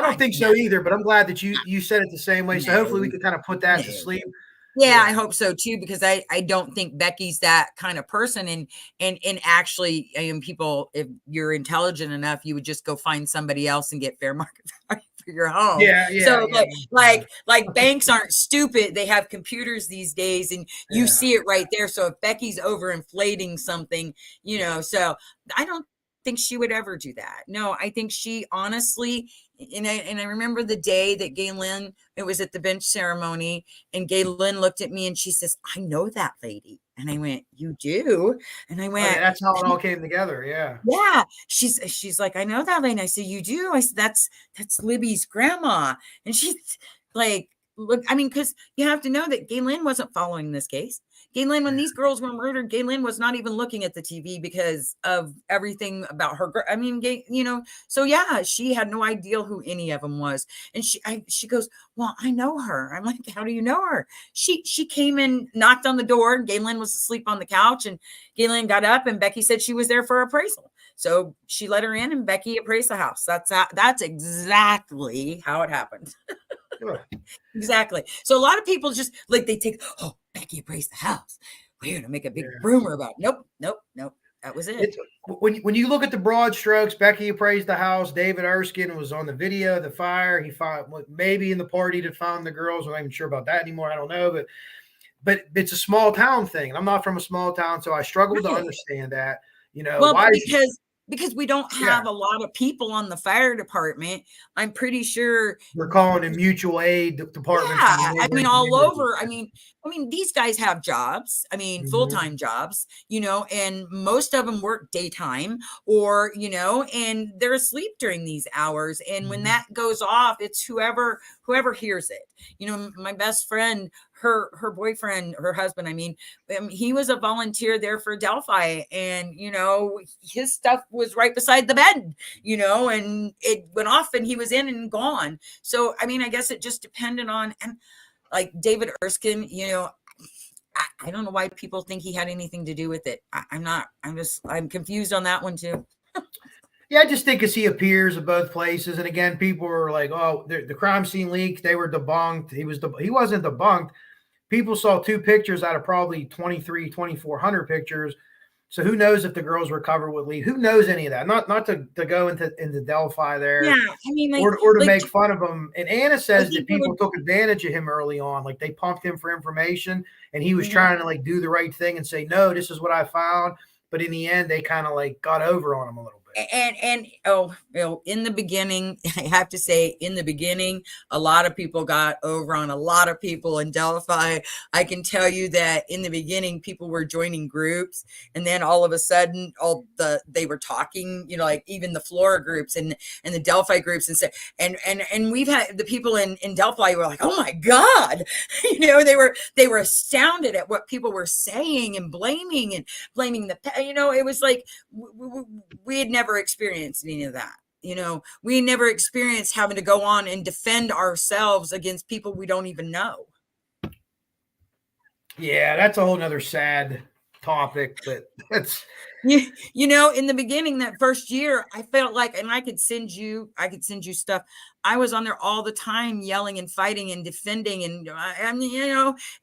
don't think so either, but I'm glad that you said it the same way. So hopefully we could kind of put that to sleep. Yeah, I hope so too, because I don't think Becky's that kind of person. And actually, people, if you're intelligent enough, you would just go find somebody else and get fair market value for your home. So like banks aren't stupid. They have computers these days and you see it right there. So if Becky's overinflating something, so I don't think she would ever do that. No, I think she honestly, and I remember the day that Gaylin, it was at the bench ceremony, and Gaylin looked at me and she says, I know that lady. And I went, you do? And I Oh, went, yeah, that's how it all came together. Yeah. yeah. She's like, I know that lady. And I said, you do? I said, that's Libby's grandma. And she's like, look, I mean, because you have to know that Gaylin wasn't following this case. Gaylin, when these girls were murdered, Gaylin was not even looking at the TV because of everything about her. I mean, so yeah, she had no idea who any of them was. And she goes, well, I know her. I'm like, how do you know her? She came in, knocked on the door. Gaylin was asleep on the couch, and Gaylin got up, and Becky said she was there for appraisal. So she let her in, and Becky appraised the house. That's exactly how it happened. Exactly. So a lot of people just like they take, oh, Becky appraised the house. We're gonna make a big rumor about it. Nope. That was it. When you look at the broad strokes, Becky appraised the house. David Erskine was on the video of the fire. He found maybe in the party to find the girls. I'm not even sure about that anymore. I don't know, but it's a small town thing. I'm not from a small town, so I struggle to understand that. Well, why because we don't have a lot of people on the fire department. I'm pretty sure we're calling it mutual aid department. Yeah, I mean, all over. I mean, these guys have jobs. I mean, full-time jobs, and most of them work daytime or, and they're asleep during these hours. And when that goes off, it's whoever hears it. My best friend, her boyfriend, her husband, he was a volunteer there for Delphi, and his stuff was right beside the bed, and it went off and he was in and gone. So I guess it just depended on, and like David Erskine, I don't know why people think he had anything to do with it. I'm confused on that one too. Yeah, I just think because he appears at both places, and again, people were like, "Oh, the crime scene leaks. They were debunked." He wasn't debunked. People saw 2 pictures out of probably 2,400 pictures. So who knows if the girls were covered with lead? Who knows any of that? Not to go into Delphi there, or to make fun of him. And Anna says that people took advantage of him early on, like they pumped him for information, and he was trying to like do the right thing and say, "No, this is what I found." But in the end, they kind of like got over on him a little bit. And in the beginning, I have to say, a lot of people got over on a lot of people in Delphi. I can tell you that in the beginning, people were joining groups, and then all of a sudden, they were talking, like even the Flora groups and the Delphi groups, and we've had the people in Delphi were like, oh my God, they were astounded at what people were saying and blaming the, it was like we had never experienced any of that. We never experienced having to go on and defend ourselves against people we don't even know. Yeah, that's a whole nother sad topic, but that's in the beginning, that first year, I felt like, and I could send you stuff. I was on there all the time yelling and fighting and defending, and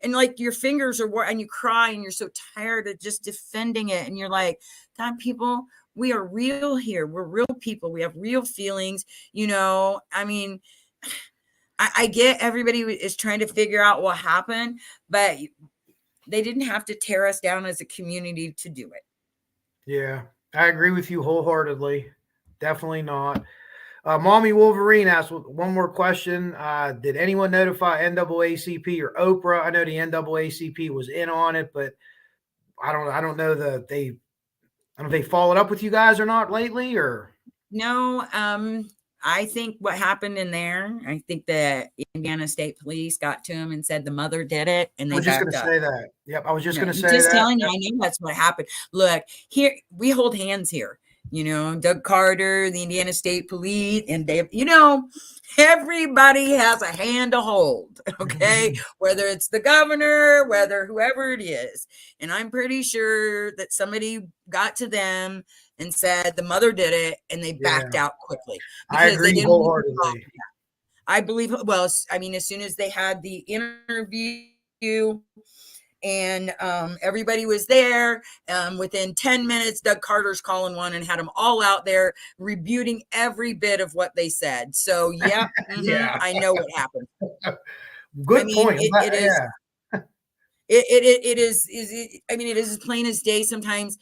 and like your fingers are and you cry and you're so tired of just defending it, and you're like, God, people, we are real here. We're real people. We have real feelings. I get everybody is trying to figure out what happened, but they didn't have to tear us down as a community to do it. Yeah, I agree with you wholeheartedly. Definitely not. Mommy Wolverine asked one more question. Did anyone notify NAACP or Oprah? I know the NAACP was in on it, but I don't know that they followed up with you guys or not lately, or no. I think what happened in there, I think the Indiana State Police got to him and said the mother did it, and they I was just going to say that. Yep, I was just going to say that. Just telling you, I knew that's what happened. Look, here we hold hands here. Doug Carter, the Indiana State Police, and Dave. Everybody has a hand to hold. Okay, whether it's the governor, whether whoever it is, and I'm pretty sure that somebody got to them and said the mother did it, and they backed out quickly. I agree wholeheartedly. I believe, as soon as they had the interview and everybody was there, within 10 minutes, Doug Carter's calling one and had them all out there rebuting every bit of what they said. So, yeah, I know what happened. Good point. It is. It is as plain as day sometimes.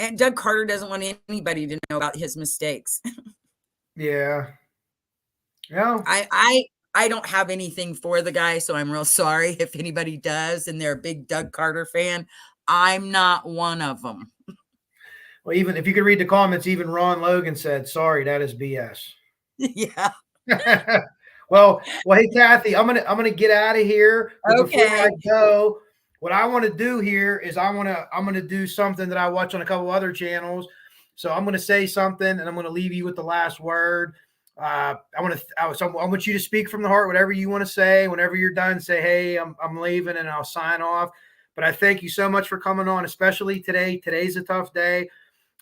And Doug Carter doesn't want anybody to know about his mistakes. Yeah. Yeah. I don't have anything for the guy, so I'm real sorry if anybody does and they're a big Doug Carter fan. I'm not one of them. Well, even if you could read the comments, even Ron Logan said, "Sorry, that is BS." Yeah. well, hey, Kathy, I'm gonna get out of here. But before I Okay. go, what I want to do here is I'm gonna do something that I watch on a couple other channels. So I'm gonna say something, and I'm gonna leave you with the last word. I want you to speak from the heart, whatever you want to say. Whenever you're done, say, "Hey, I'm leaving," and I'll sign off. But I thank you so much for coming on, especially today. Today's a tough day.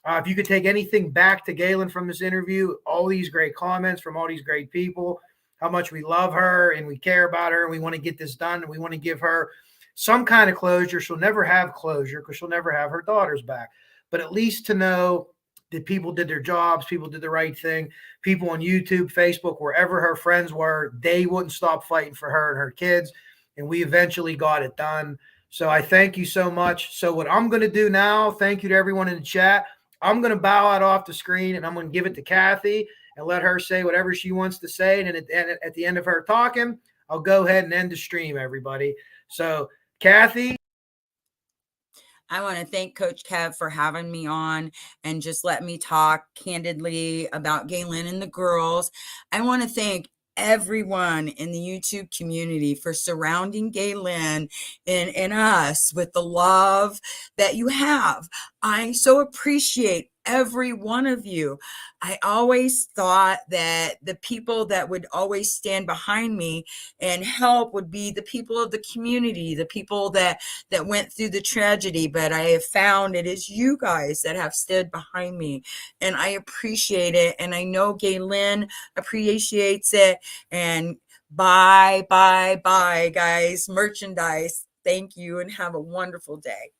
If you could take anything back to Gaylin from this interview, all these great comments from all these great people, how much we love her and we care about her and we want to get this done and we want to give her some kind of closure. She'll never have closure because she'll never have her daughters back. But at least to know that people did their jobs, people did the right thing, people on YouTube, Facebook, wherever her friends were, they wouldn't stop fighting for her and her kids. And we eventually got it done. So I thank you so much. So what I'm going to do now, thank you to everyone in the chat. I'm going to bow out off the screen and I'm going to give it to Kathy and let her say whatever she wants to say. And at the end of her talking, I'll go ahead and end the stream, everybody. So, Kathy. I want to thank Coach Kev for having me on and just let me talk candidly about Gaylin and the girls. I want to thank everyone in the YouTube community for surrounding Gaylin and us with the love that you have. I so appreciate every one of you. I always thought that the people that would always stand behind me and help would be the people of the community, the people that went through the tragedy, but I have found it is you guys that have stood behind me, and I appreciate it, and I know Gaylin appreciates it. And bye, guys. Merchandise. Thank you, and have a wonderful day.